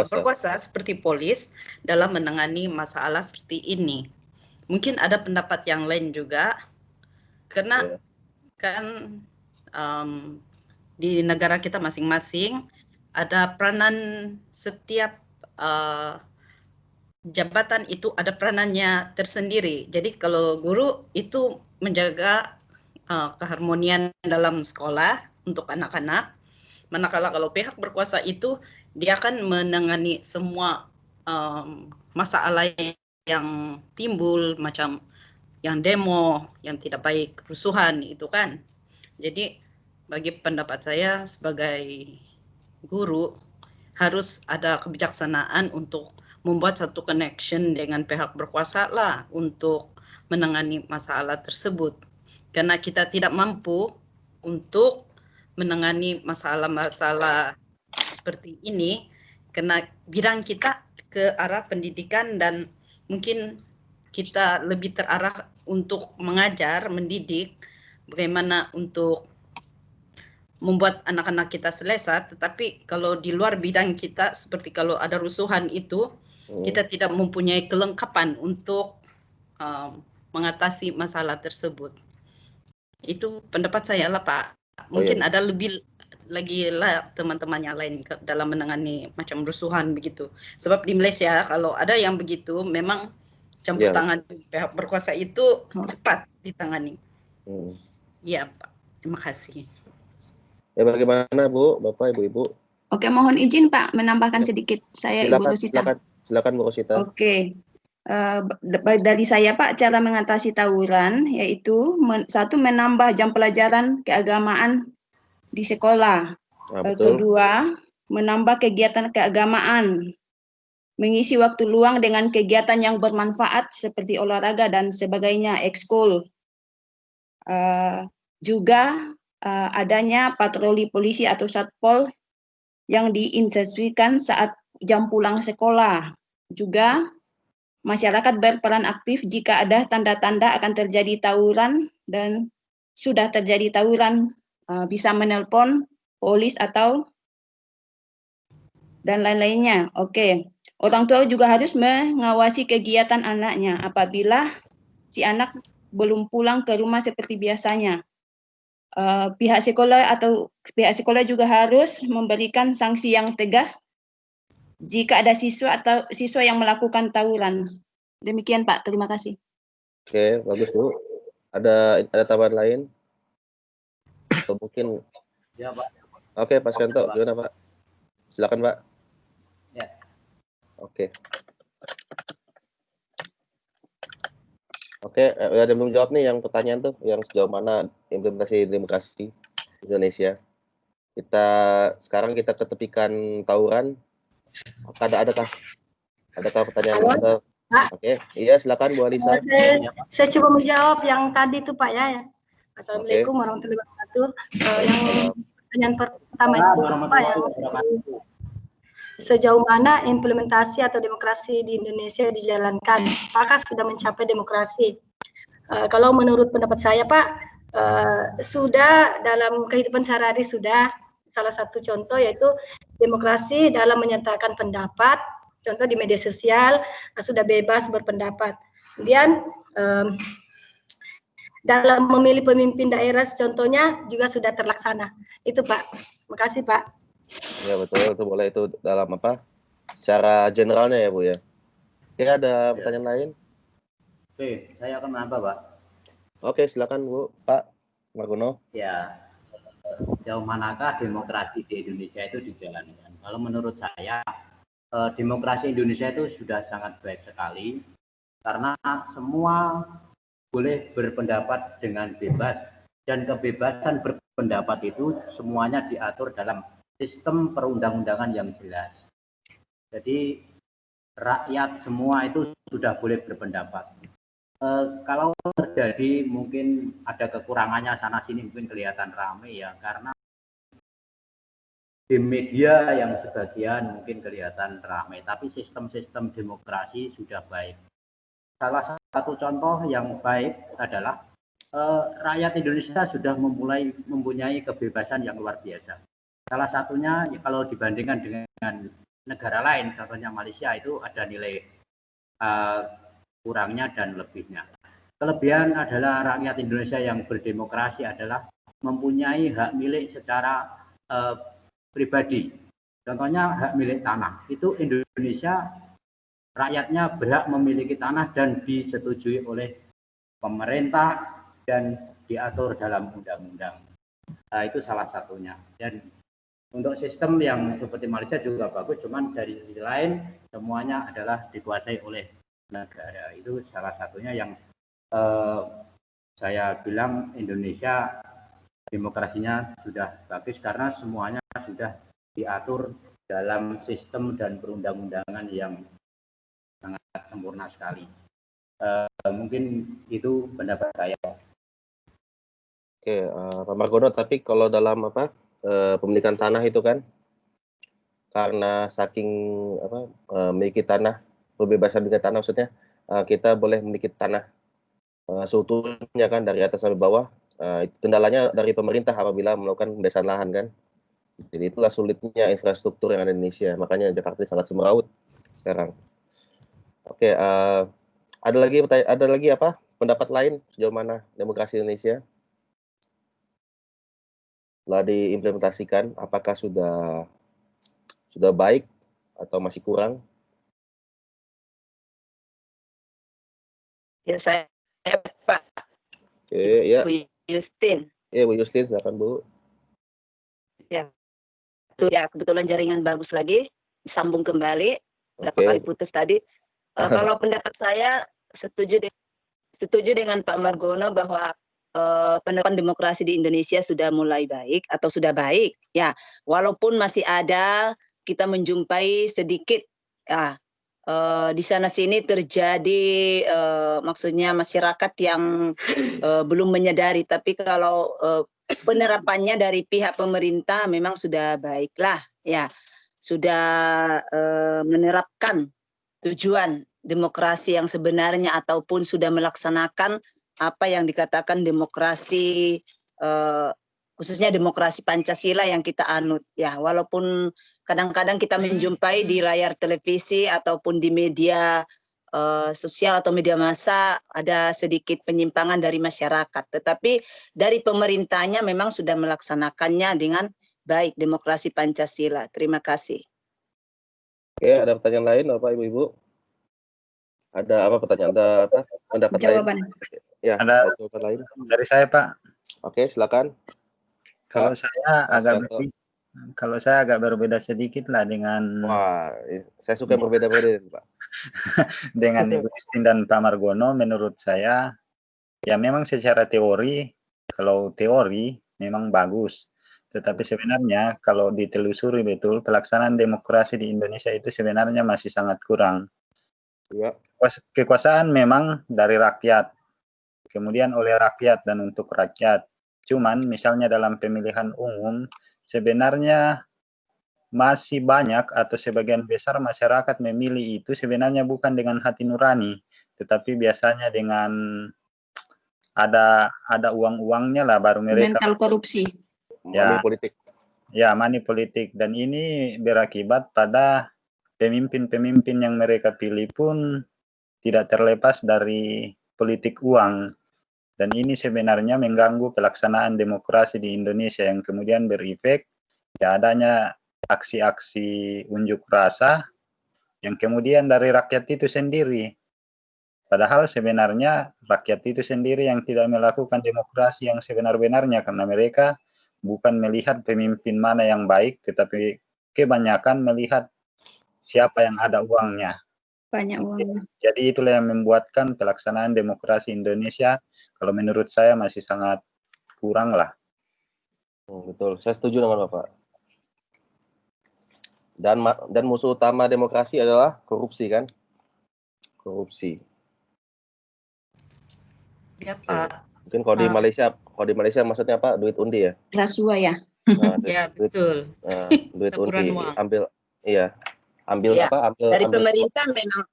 berkuasa seperti polis dalam menangani masalah seperti ini. Mungkin ada pendapat yang lain juga, karena kan di negara kita masing-masing ada peranan setiap jabatan itu ada peranannya tersendiri. Jadi kalau guru itu menjaga keharmonian dalam sekolah untuk anak-anak, manakala kalau pihak berkuasa itu dia akan menangani semua masalah yang timbul, macam yang demo, yang tidak baik, kerusuhan itu kan. Jadi bagi pendapat saya sebagai guru harus ada kebijaksanaan untuk membuat satu connection dengan pihak berkuasa lah untuk menangani masalah tersebut. Karena kita tidak mampu untuk menangani masalah-masalah seperti ini, karena bidang kita ke arah pendidikan dan mungkin kita lebih terarah untuk mengajar, mendidik, bagaimana untuk membuat anak-anak kita selesa. Tetapi kalau di luar bidang kita, seperti kalau ada rusuhan itu, kita tidak mempunyai kelengkapan untuk mengatasi masalah tersebut. Itu pendapat saya lah, Pak. Mungkin ada lebih lagi lah teman-teman yang lain dalam menangani macam rusuhan begitu. Sebab di Malaysia kalau ada yang begitu memang campur tangan pihak berkuasa itu cepat ditangani. Ya, Pak. Terima kasih. Ya, bagaimana Bu, Bapak, Ibu-ibu? Oke, mohon izin Pak menambahkan sedikit. Saya Ibu Rosita. Silakan Bu Rosita. Oke. Dari saya Pak, cara mengatasi tawuran yaitu satu, menambah jam pelajaran keagamaan di sekolah. Kedua, menambah kegiatan keagamaan, mengisi waktu luang dengan kegiatan yang bermanfaat seperti olahraga dan sebagainya, ekskul. Juga adanya patroli polisi atau satpol yang diinstruksikan saat jam pulang sekolah. Juga masyarakat berperan aktif jika ada tanda-tanda akan terjadi tawuran dan sudah terjadi tawuran, bisa menelpon polis atau dan lain-lainnya. Oke. Orang tua juga harus mengawasi kegiatan anaknya apabila si anak belum pulang ke rumah seperti biasanya. Pihak sekolah juga harus memberikan sanksi yang tegas jika ada siswa yang melakukan tawuran. Demikian Pak, terima kasih. Oke, bagus Bu. Ada tambahan lain? Atau mungkin? Ya Pak. Oke, Pak Skanto, gimana Pak? Silakan Pak. Ya. Oke. Oke, ada belum jawab nih yang pertanyaan tuh, yang sejauh mana implementasi demokrasi Indonesia. Sekarang kita ketepikan tawuran. Adakah pertanyaan? Oke, iya silakan Bu Alisa. Saya coba menjawab yang tadi itu Pak ya. Assalamualaikum warahmatullahi wabarakatuh. Yang Pertanyaan pertama itu apa yang sejauh mana implementasi atau demokrasi di Indonesia dijalankan? Apakah sudah mencapai demokrasi? Kalau menurut pendapat saya, Pak, sudah dalam kehidupan sehari-hari sudah. Salah satu contoh yaitu demokrasi dalam menyatakan pendapat, contoh di media sosial sudah bebas berpendapat. Kemudian dalam memilih pemimpin daerah contohnya juga sudah terlaksana. Itu Pak. Makasih Pak. Ya betul, itu boleh itu dalam apa? Secara generalnya ya Bu ya. Oke, ada pertanyaan lain? Oke, saya akan menambah Pak. Oke, silakan Bu, Pak Margono. Ya, sejauh manakah demokrasi di Indonesia itu dijalankan? Kalau menurut saya, demokrasi Indonesia itu sudah sangat baik sekali karena semua boleh berpendapat dengan bebas dan kebebasan berpendapat itu semuanya diatur dalam sistem perundang-undangan yang jelas. Jadi rakyat semua itu sudah boleh berpendapat. Kalau terjadi mungkin ada kekurangannya sana sini mungkin kelihatan ramai ya karena di media yang sebagian mungkin kelihatan ramai, tapi sistem-sistem demokrasi sudah baik. Salah satu contoh yang baik adalah rakyat Indonesia sudah mempunyai kebebasan yang luar biasa. Salah satunya kalau dibandingkan dengan negara lain, contohnya Malaysia itu ada nilai kurangnya dan lebihnya. Kelebihan adalah rakyat Indonesia yang berdemokrasi adalah mempunyai hak milik secara pribadi. Contohnya hak milik tanah. Itu Indonesia rakyatnya berhak memiliki tanah dan disetujui oleh pemerintah dan diatur dalam undang-undang. Itu salah satunya. Dan untuk sistem yang seperti Malaysia juga bagus, cuman dari sisi lain semuanya adalah dikuasai oleh negara. Itu salah satunya yang saya bilang Indonesia demokrasinya sudah bagus karena semuanya sudah diatur dalam sistem dan perundang-undangan yang sangat sempurna sekali. Mungkin itu pendapat saya. Oke, Pak Margono, tapi kalau dalam apa pemilikan tanah itu kan karena saking apa memiliki tanah, kebebasan memiliki tanah maksudnya kita boleh memiliki tanah seutuhnya kan dari atas sampai bawah. Kendalanya dari pemerintah apabila melakukan pembebasan lahan kan. Jadi itulah sulitnya infrastruktur yang ada di Indonesia. Makanya Jakarta sangat semeraut sekarang. Oke, ada lagi apa pendapat lain sejauh mana demokrasi Indonesia telah diimplementasikan? Apakah sudah baik atau masih kurang? Ya saya Pak. Oke, ya. Bu Justin. Ya, Bu Justin, silakan Bu. Ya, ya kebetulan jaringan bagus lagi, sambung kembali. Berapa kali putus tadi. Kalau pendapat saya setuju dengan Pak Margono bahwa penerapan demokrasi di Indonesia sudah mulai baik atau sudah baik. Ya, walaupun masih ada kita menjumpai sedikit ya di sana sini terjadi maksudnya masyarakat yang belum menyadari, tapi kalau penerapannya dari pihak pemerintah memang sudah baiklah ya, sudah menerapkan tujuan demokrasi yang sebenarnya ataupun sudah melaksanakan apa yang dikatakan demokrasi khususnya demokrasi Pancasila yang kita anut ya, walaupun kadang-kadang kita menjumpai di layar televisi ataupun di media sosial atau media massa ada sedikit penyimpangan dari masyarakat, tetapi dari pemerintahnya memang sudah melaksanakannya dengan baik demokrasi Pancasila. Terima kasih. Oke, ada pertanyaan lain Bapak Ibu-ibu? Ada apa pertanyaan? Ada apa pendapat Jawaban. lain? Ya, ada jawaban lain. dari saya Pak. Oke, silakan. Kalau Pak, saya agak berbeda sedikit lah dengan. Wah, saya suka berbeda-beda Pak. Dengan Ibu Justin dan Pak Margono, menurut saya ya memang secara teori, kalau teori memang bagus, tetapi sebenarnya kalau ditelusuri betul pelaksanaan demokrasi di Indonesia itu sebenarnya masih sangat kurang. Ya. Kekuasaan memang dari rakyat, kemudian oleh rakyat dan untuk rakyat. Cuman misalnya dalam pemilihan umum sebenarnya masih banyak atau sebagian besar masyarakat memilih itu sebenarnya bukan dengan hati nurani, tetapi biasanya dengan ada uang-uangnya lah baru mereka Mental korupsi. ya, Money politik. ya money politik, dan ini berakibat pada pemimpin-pemimpin yang mereka pilih pun tidak terlepas dari politik uang, dan ini sebenarnya mengganggu pelaksanaan demokrasi di Indonesia yang kemudian berefek ya adanya aksi-aksi unjuk rasa yang kemudian dari rakyat itu sendiri. Padahal sebenarnya rakyat itu sendiri yang tidak melakukan demokrasi yang sebenar-benarnya, karena mereka bukan melihat pemimpin mana yang baik, tetapi kebanyakan melihat siapa yang ada uangnya. Banyak uangnya. Jadi itulah yang membuatkan pelaksanaan demokrasi Indonesia kalau menurut saya masih sangat kurang lah. Betul, saya setuju dengan Bapak. Dan musuh utama demokrasi adalah korupsi kan? Korupsi. Ya Pak. Mungkin kalau di Malaysia maksudnya apa? Duit undi ya? Rasuah ya. Nah, Ya betul. duit Taburan undi uang. ambil Ya, dari pemerintah memang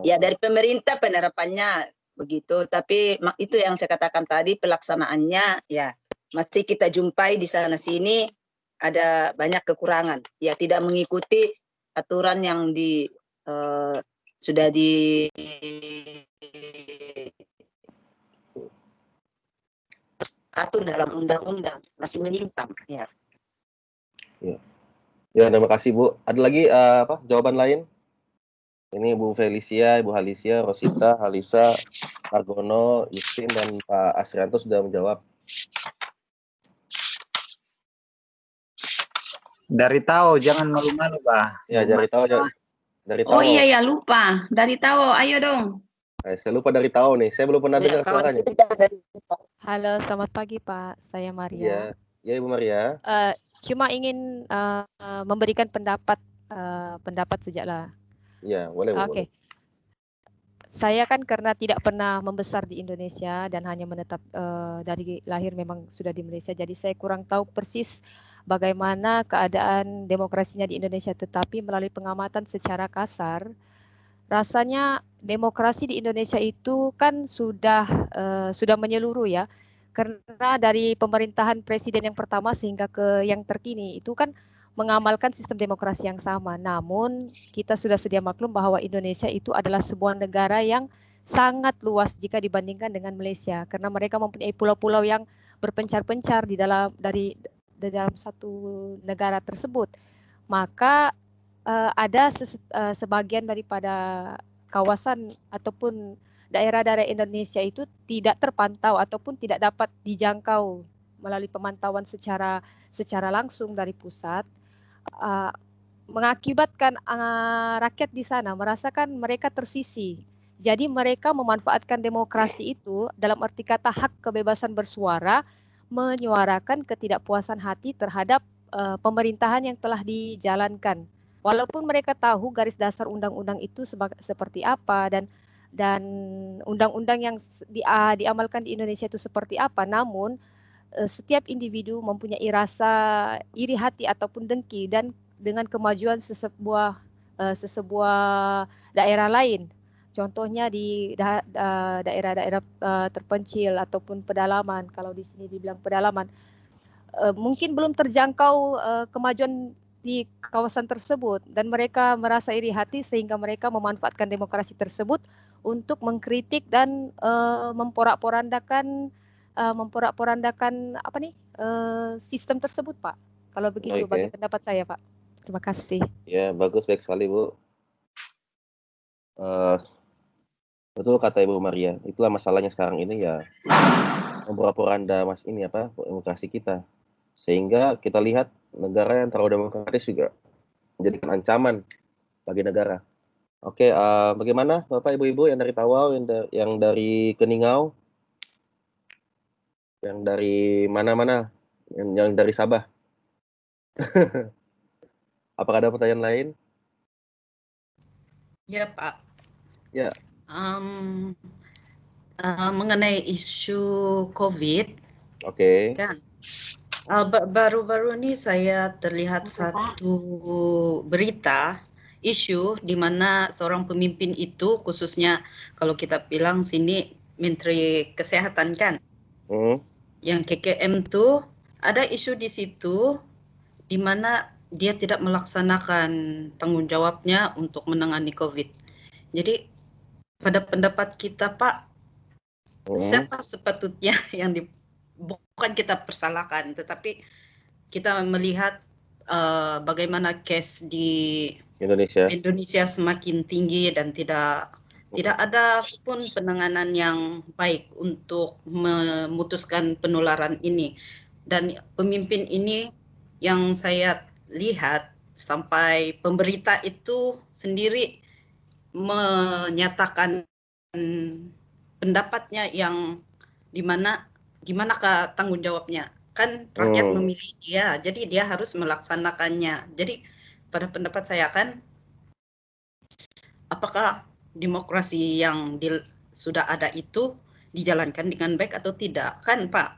ya dari pemerintah penerapannya begitu, tapi itu yang saya katakan tadi, pelaksanaannya ya masih kita jumpai di sana sini ada banyak kekurangan, ya tidak mengikuti aturan yang sudah diatur dalam undang-undang, masih menyimpang ya. Ya, terima kasih Bu. Ada lagi jawaban lain? Ini Bu Felicia, Ibu Halisia, Rosita, Halisa, Argono, Justin, dan Pak Asrianto sudah menjawab. Dari tahu, jangan malu-malu, Pak. Ya, dari tahu. Oh iya ya, lupa. Dari tahu, ayo dong. Saya lupa dari tahu nih. Saya belum pernah dengar suaranya. Halo, selamat pagi Pak. Saya Maria. Ya Ibu Maria. Cuma ingin memberikan pendapat sejaklah. Ya, boleh. Oke. Saya kan karena tidak pernah membesar di Indonesia dan hanya menetap dari lahir memang sudah di Malaysia, jadi saya kurang tahu persis bagaimana keadaan demokrasinya di Indonesia. Tetapi melalui pengamatan secara kasar, rasanya demokrasi di Indonesia itu kan sudah menyeluruh ya. Karena dari pemerintahan presiden yang pertama sehingga ke yang terkini itu kan mengamalkan sistem demokrasi yang sama. Namun kita sudah sedia maklum bahwa Indonesia itu adalah sebuah negara yang sangat luas jika dibandingkan dengan Malaysia, karena mereka mempunyai pulau-pulau yang berpencar-pencar di dalam satu negara tersebut. Maka ada sebagian daripada kawasan ataupun daerah-daerah Indonesia itu tidak terpantau ataupun tidak dapat dijangkau melalui pemantauan secara langsung dari pusat, mengakibatkan rakyat di sana merasakan mereka tersisih. Jadi mereka memanfaatkan demokrasi itu dalam arti kata hak kebebasan bersuara, menyuarakan ketidakpuasan hati terhadap pemerintahan yang telah dijalankan. Walaupun mereka tahu garis dasar undang-undang itu seperti apa dan undang-undang yang diamalkan di Indonesia itu seperti apa, namun setiap individu mempunyai rasa iri hati ataupun dengki dan dengan kemajuan sesebuah daerah lain. Contohnya di daerah-daerah terpencil ataupun pedalaman, kalau di sini dibilang pedalaman, mungkin belum terjangkau kemajuan di kawasan tersebut dan mereka merasa iri hati sehingga mereka memanfaatkan demokrasi tersebut untuk mengkritik dan memporak-porandakan sistem tersebut, Pak. Kalau begitu bagi pendapat saya, Pak. Terima kasih. Ya, bagus, baik sekali, Bu. Betul kata Ibu Maria, itulah masalahnya sekarang ini ya, memporak-poranda demokrasi kita, sehingga kita lihat negara yang terlalu demokratis juga menjadikan ancaman bagi negara. Oke, bagaimana Bapak Ibu-Ibu yang dari Tawau, yang dari Keningau, yang dari mana-mana, yang dari Sabah? Apakah ada pertanyaan lain? Ya Pak. Ya. Mengenai isu COVID, Oke. kan Baru-baru ini saya terlihat satu berita isu di mana seorang pemimpin itu, khususnya kalau kita bilang sini Menteri Kesehatan kan, yang KKM tuh ada isu di situ di mana dia tidak melaksanakan tanggung jawabnya untuk menangani COVID. Jadi pada pendapat kita Pak, siapa sepatutnya yang bukan kita persalahkan, tetapi kita melihat bagaimana case di Indonesia semakin tinggi dan tidak ada pun penanganan yang baik untuk memutuskan penularan ini. Dan pemimpin ini yang saya lihat sampai pemberita itu sendiri menyatakan pendapatnya yang gimanakah tanggung jawabnya. Kan rakyat memilih dia, jadi dia harus melaksanakannya. Jadi pada pendapat saya kan, apakah demokrasi yang sudah ada itu dijalankan dengan baik atau tidak, kan Pak?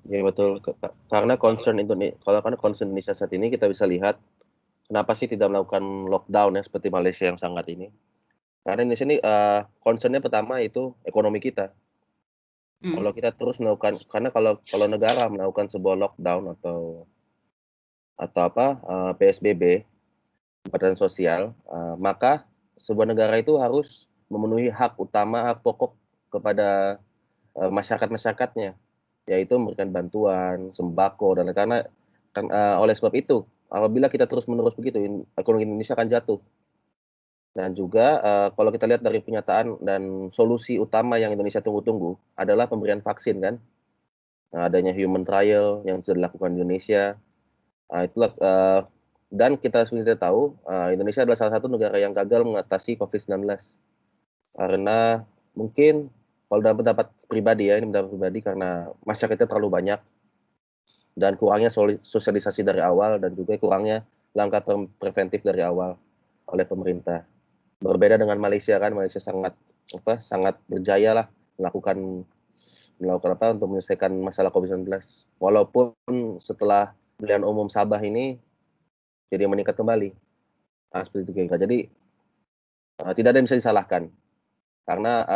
Ya betul, karena concern Indonesia saat ini kita bisa lihat kenapa sih tidak melakukan lockdown ya seperti Malaysia yang sangat ini. Karena di sini concernnya pertama itu ekonomi kita. Kalau kita terus melakukan, karena kalau negara melakukan sebuah lockdown atau PSBB, pembatasan sosial, maka sebuah negara itu harus memenuhi hak utama, hak pokok kepada masyarakat-masyarakatnya, yaitu memberikan bantuan, sembako, dan karena oleh sebab itu, apabila kita terus-menerus begitu, ekonomi Indonesia akan jatuh. Dan juga kalau kita lihat dari pernyataan dan solusi utama yang Indonesia tunggu-tunggu adalah pemberian vaksin kan. Nah, adanya human trial yang sudah dilakukan di Indonesia. Itulah dan kita sudah tahu Indonesia adalah salah satu negara yang gagal mengatasi COVID-19. Karena mungkin kalau dalam pendapat pribadi ya, ini pendapat pribadi karena masyarakatnya terlalu banyak dan kurangnya sosialisasi dari awal dan juga kurangnya langkah preventif dari awal oleh pemerintah. Berbeda dengan Malaysia kan, Malaysia sangat berjaya lah melakukan untuk menyelesaikan masalah COVID-19. Walaupun setelah pemilihan umum Sabah ini jadi meningkat kembali. Seperti itu kira-kira. Jadi tidak ada yang bisa disalahkan. Karena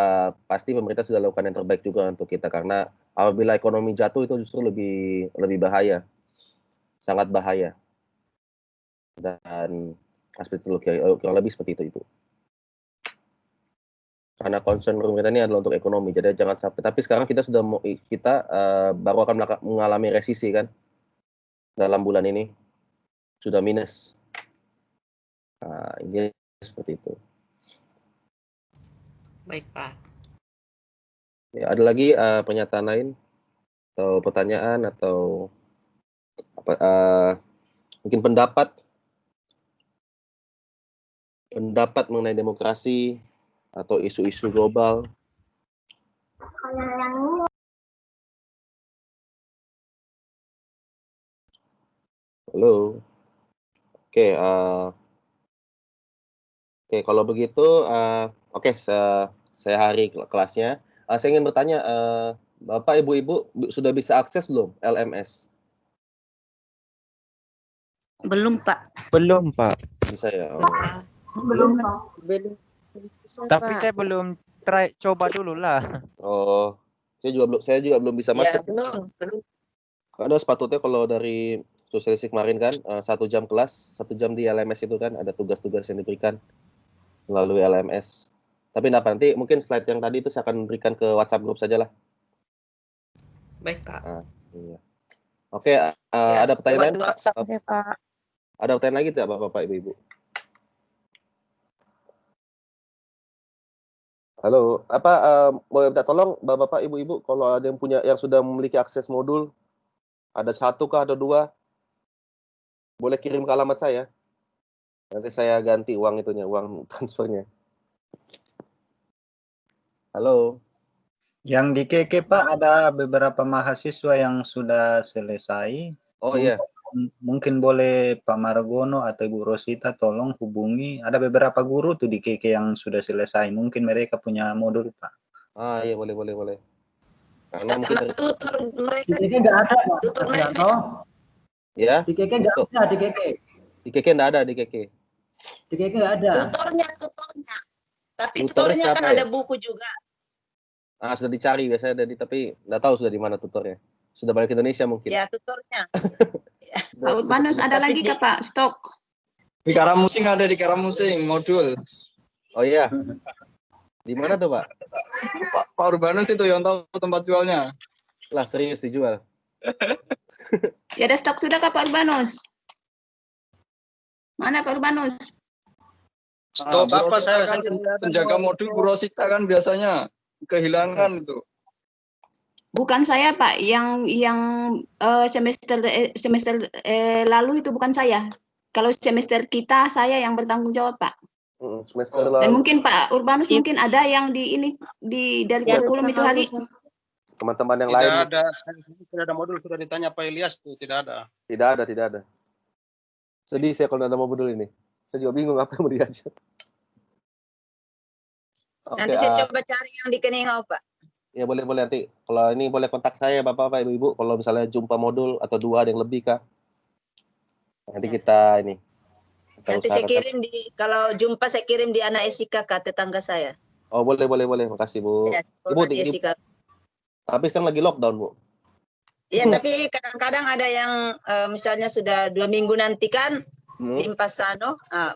pasti pemerintah sudah lakukan yang terbaik juga untuk kita. Karena apabila ekonomi jatuh itu justru lebih bahaya. Sangat bahaya. Dan seperti itu kurang lebih seperti itu Ibu. Karena concern pemerintah ini adalah untuk ekonomi, jadi jangan sampai. Tapi sekarang kita baru akan mengalami resesi kan dalam bulan ini, sudah minus. Nah, ini seperti itu. Baik Pak. Ya, ada lagi pernyataan lain atau pertanyaan atau mungkin pendapat mengenai demokrasi atau isu-isu global. Halo. Oke, kalau begitu, saya hari kelasnya. Saya ingin bertanya, Bapak, Ibu-Ibu sudah bisa akses belum LMS? Belum Pak. Belum Pak. Bisa ya? Belum Pak. Tapi saya belum coba dulu lah. Oh, saya juga belum bisa masuk. Belum. Karena sepatutnya kalau dari sosialisasi kemarin kan 1 jam kelas, 1 jam di LMS itu kan ada tugas-tugas yang diberikan melalui LMS. Tapi nanti mungkin slide yang tadi itu saya akan berikan ke WhatsApp group saja lah. Baik Pak. Iya. Oke, ada pertanyaan lain? Pak. Ada pertanyaan lagi tidak Bapak, Ibu-Ibu? Halo, boleh minta tolong Bapak, Ibu-Ibu kalau ada yang sudah memiliki akses modul, ada 1 kah atau 2, boleh kirim ke alamat saya. Nanti saya ganti uang transfernya. Halo. Yang di KK Pak ada beberapa mahasiswa yang sudah selesai. Oh iya. Mungkin boleh Pak Margono atau Ibu Rosita tolong hubungi. Ada beberapa guru tuh di KK yang sudah selesai. Mungkin mereka punya modul Pak. Iya boleh. Karena mungkin tutor mereka nggak ada Pak. Ya. Di KK nggak ada, di KK. Di KK nggak ada, di KK. Di KK nggak ada. Tutornya. Tapi Tutornya tutornya kan siapa ada ya? buku juga. Sudah dicari biasanya tapi nggak tahu sudah di mana tutornya. Sudah balik ke Indonesia mungkin. Ya, tutornya. Pak Urbanus, ada lagi kah Pak stok? Di Karamusing ada, di Karamusing modul. Oh iya. Di mana tuh Pak? Pak Urbanus itu yang tahu tempat jualnya. Lah serius dijual. Ya ada stok sudah kah Pak Urbanus? Mana Pak Urbanus? Stok apa saya kan penjaga modul Bu Rosita kan biasanya kehilangan itu. Bukan saya Pak, yang semester lalu itu bukan saya. Kalau semester kita saya yang bertanggung jawab Pak. Semester Dan lalu. mungkin Pak Urbanus mungkin ada yang dari kurikulum itu hari. Teman-teman yang Tidak lain. ada. Tidak ada modul, sudah ditanya Pak Ilyas tuh, tidak ada. Tidak ada. Sedih saya kalau ada modul ini. Saya juga bingung apa yang mau diajar. Nanti saya coba cari yang di Keningau, Pak. Ya boleh nanti. Kalau ini boleh kontak saya Bapak, Ibu-ibu. Kalau misalnya jumpa modul atau 2 ada yang lebih kah? Nanti kita ini. Nanti saya kirim kalau jumpa saya kirim di anak SIK tetangga saya. Oh boleh. Makasih Bu. Ya, Ibu, tapi sekarang lagi lockdown Bu. Iya, tapi kadang-kadang ada yang misalnya sudah 2 minggu nanti kan impas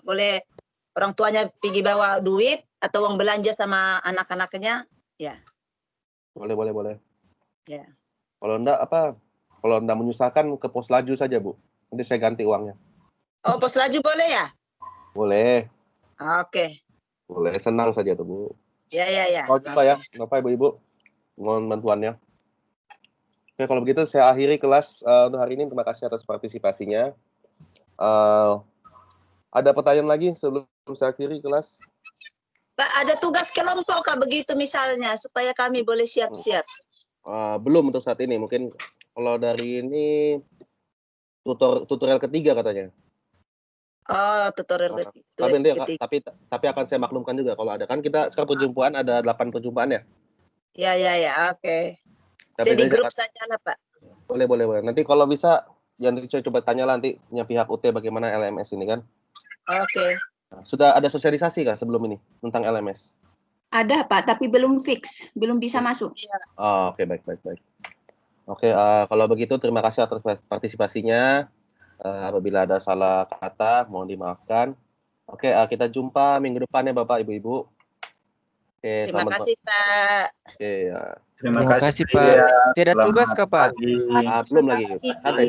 boleh orang tuanya pergi bawa duit atau uang belanja sama anak-anaknya, ya. Boleh. Ya. Kalau enggak menyusahkan ke pos laju saja Bu. Nanti saya ganti uangnya. Oh, pos laju boleh ya? Boleh. Oke. Boleh, senang saja tuh Bu. Ya. Kalau coba ya, Bapak Ibu-ibu, mohon bantuannya. Oke, kalau begitu saya akhiri kelas untuk hari ini. Terima kasih atas partisipasinya. Ada pertanyaan lagi sebelum saya akhiri kelas? Pak, ada tugas kelompok kah begitu misalnya supaya kami boleh siap-siap? Belum untuk saat ini. Mungkin kalau dari ini tutorial ketiga katanya. Oh, tutorial Tapi tapi akan saya maklumkan juga kalau ada. Kan kita sekarang perjumpaan ada 8 perjumpaan ya? Ya, oke. Saya di grup saja lah Pak. Boleh. Nanti kalau bisa, jangan coba tanya nanti punya pihak UT bagaimana LMS ini kan? Oke. Sudah ada sosialisasi kah sebelum ini tentang LMS? Ada Pak, tapi belum fix, belum bisa masuk. Oke, baik. Oke, kalau begitu terima kasih atas partisipasinya. Apabila ada salah kata, mohon dimaafkan. Oke, kita jumpa minggu depan ya Bapak Ibu-ibu. Oke, terima kasih Pak. Oke, ya. Terima kasih Pak. Tidak tugas kah Pak? Belum lagi. Santai.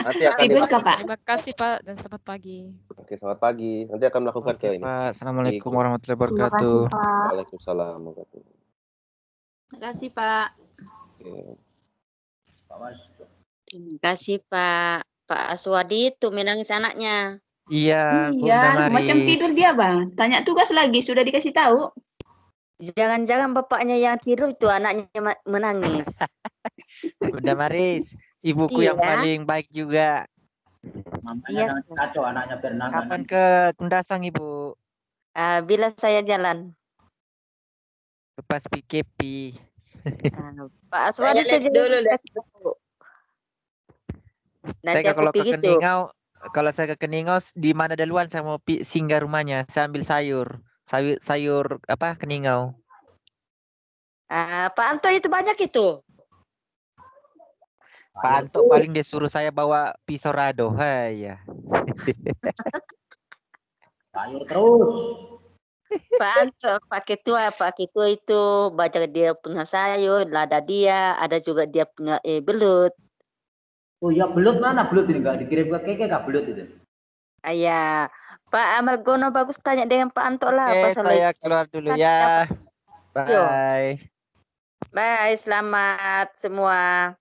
Nanti akan Terima kasih Pak dan selamat pagi. Oke, selamat pagi. Nanti akan melakukan ke ini. Pak, Assalamualaikum warahmatullahi wabarakatuh. Waalaikumsalam warahmatullahi wabarakatuh. Terima kasih Pak. Terima kasih Pak. Pak Aswadi tuh menangis anaknya. Iya, macam tidur dia Bang. Tanya tugas lagi, sudah dikasih tahu. Jangan-jangan bapaknya yang tidur itu anaknya menangis. Bunda Maris, ibuku yang paling baik juga. Mamanya jangan kacau, anaknya berenang. Kapan ke Kundasang Ibu? Bila saya jalan. Lepas PKP. Pak Aswadi saja dulu kasih tahu. Nanti saya aku pergi tuh. Kalau saya ke Keningau, di mana duluan saya mau singgah rumahnya, saya ambil sayur apa Keningau. Pak Anto itu banyak itu. Pak Anto paling dia suruh saya bawa pisau rado. Ya. Sayur terus. Pak Anto, Pak Ketua itu baca dia punya sayur, lada dia, ada juga dia punya belut. Oh ya, belut mana? Belut ini nggak dikirim ke Keke kah belut itu? Iya, Pak Amargono bagus tanya dengan Pak Anto lah. Oke, saya keluar dulu ya. Bye. Bye, selamat semua.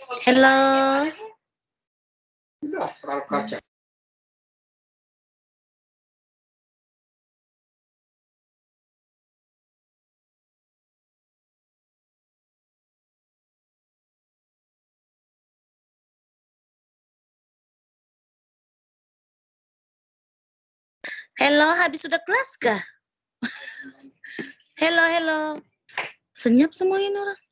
Hello. Hello, habis sudah kelas kah? Hello. Senyap semua ini orang.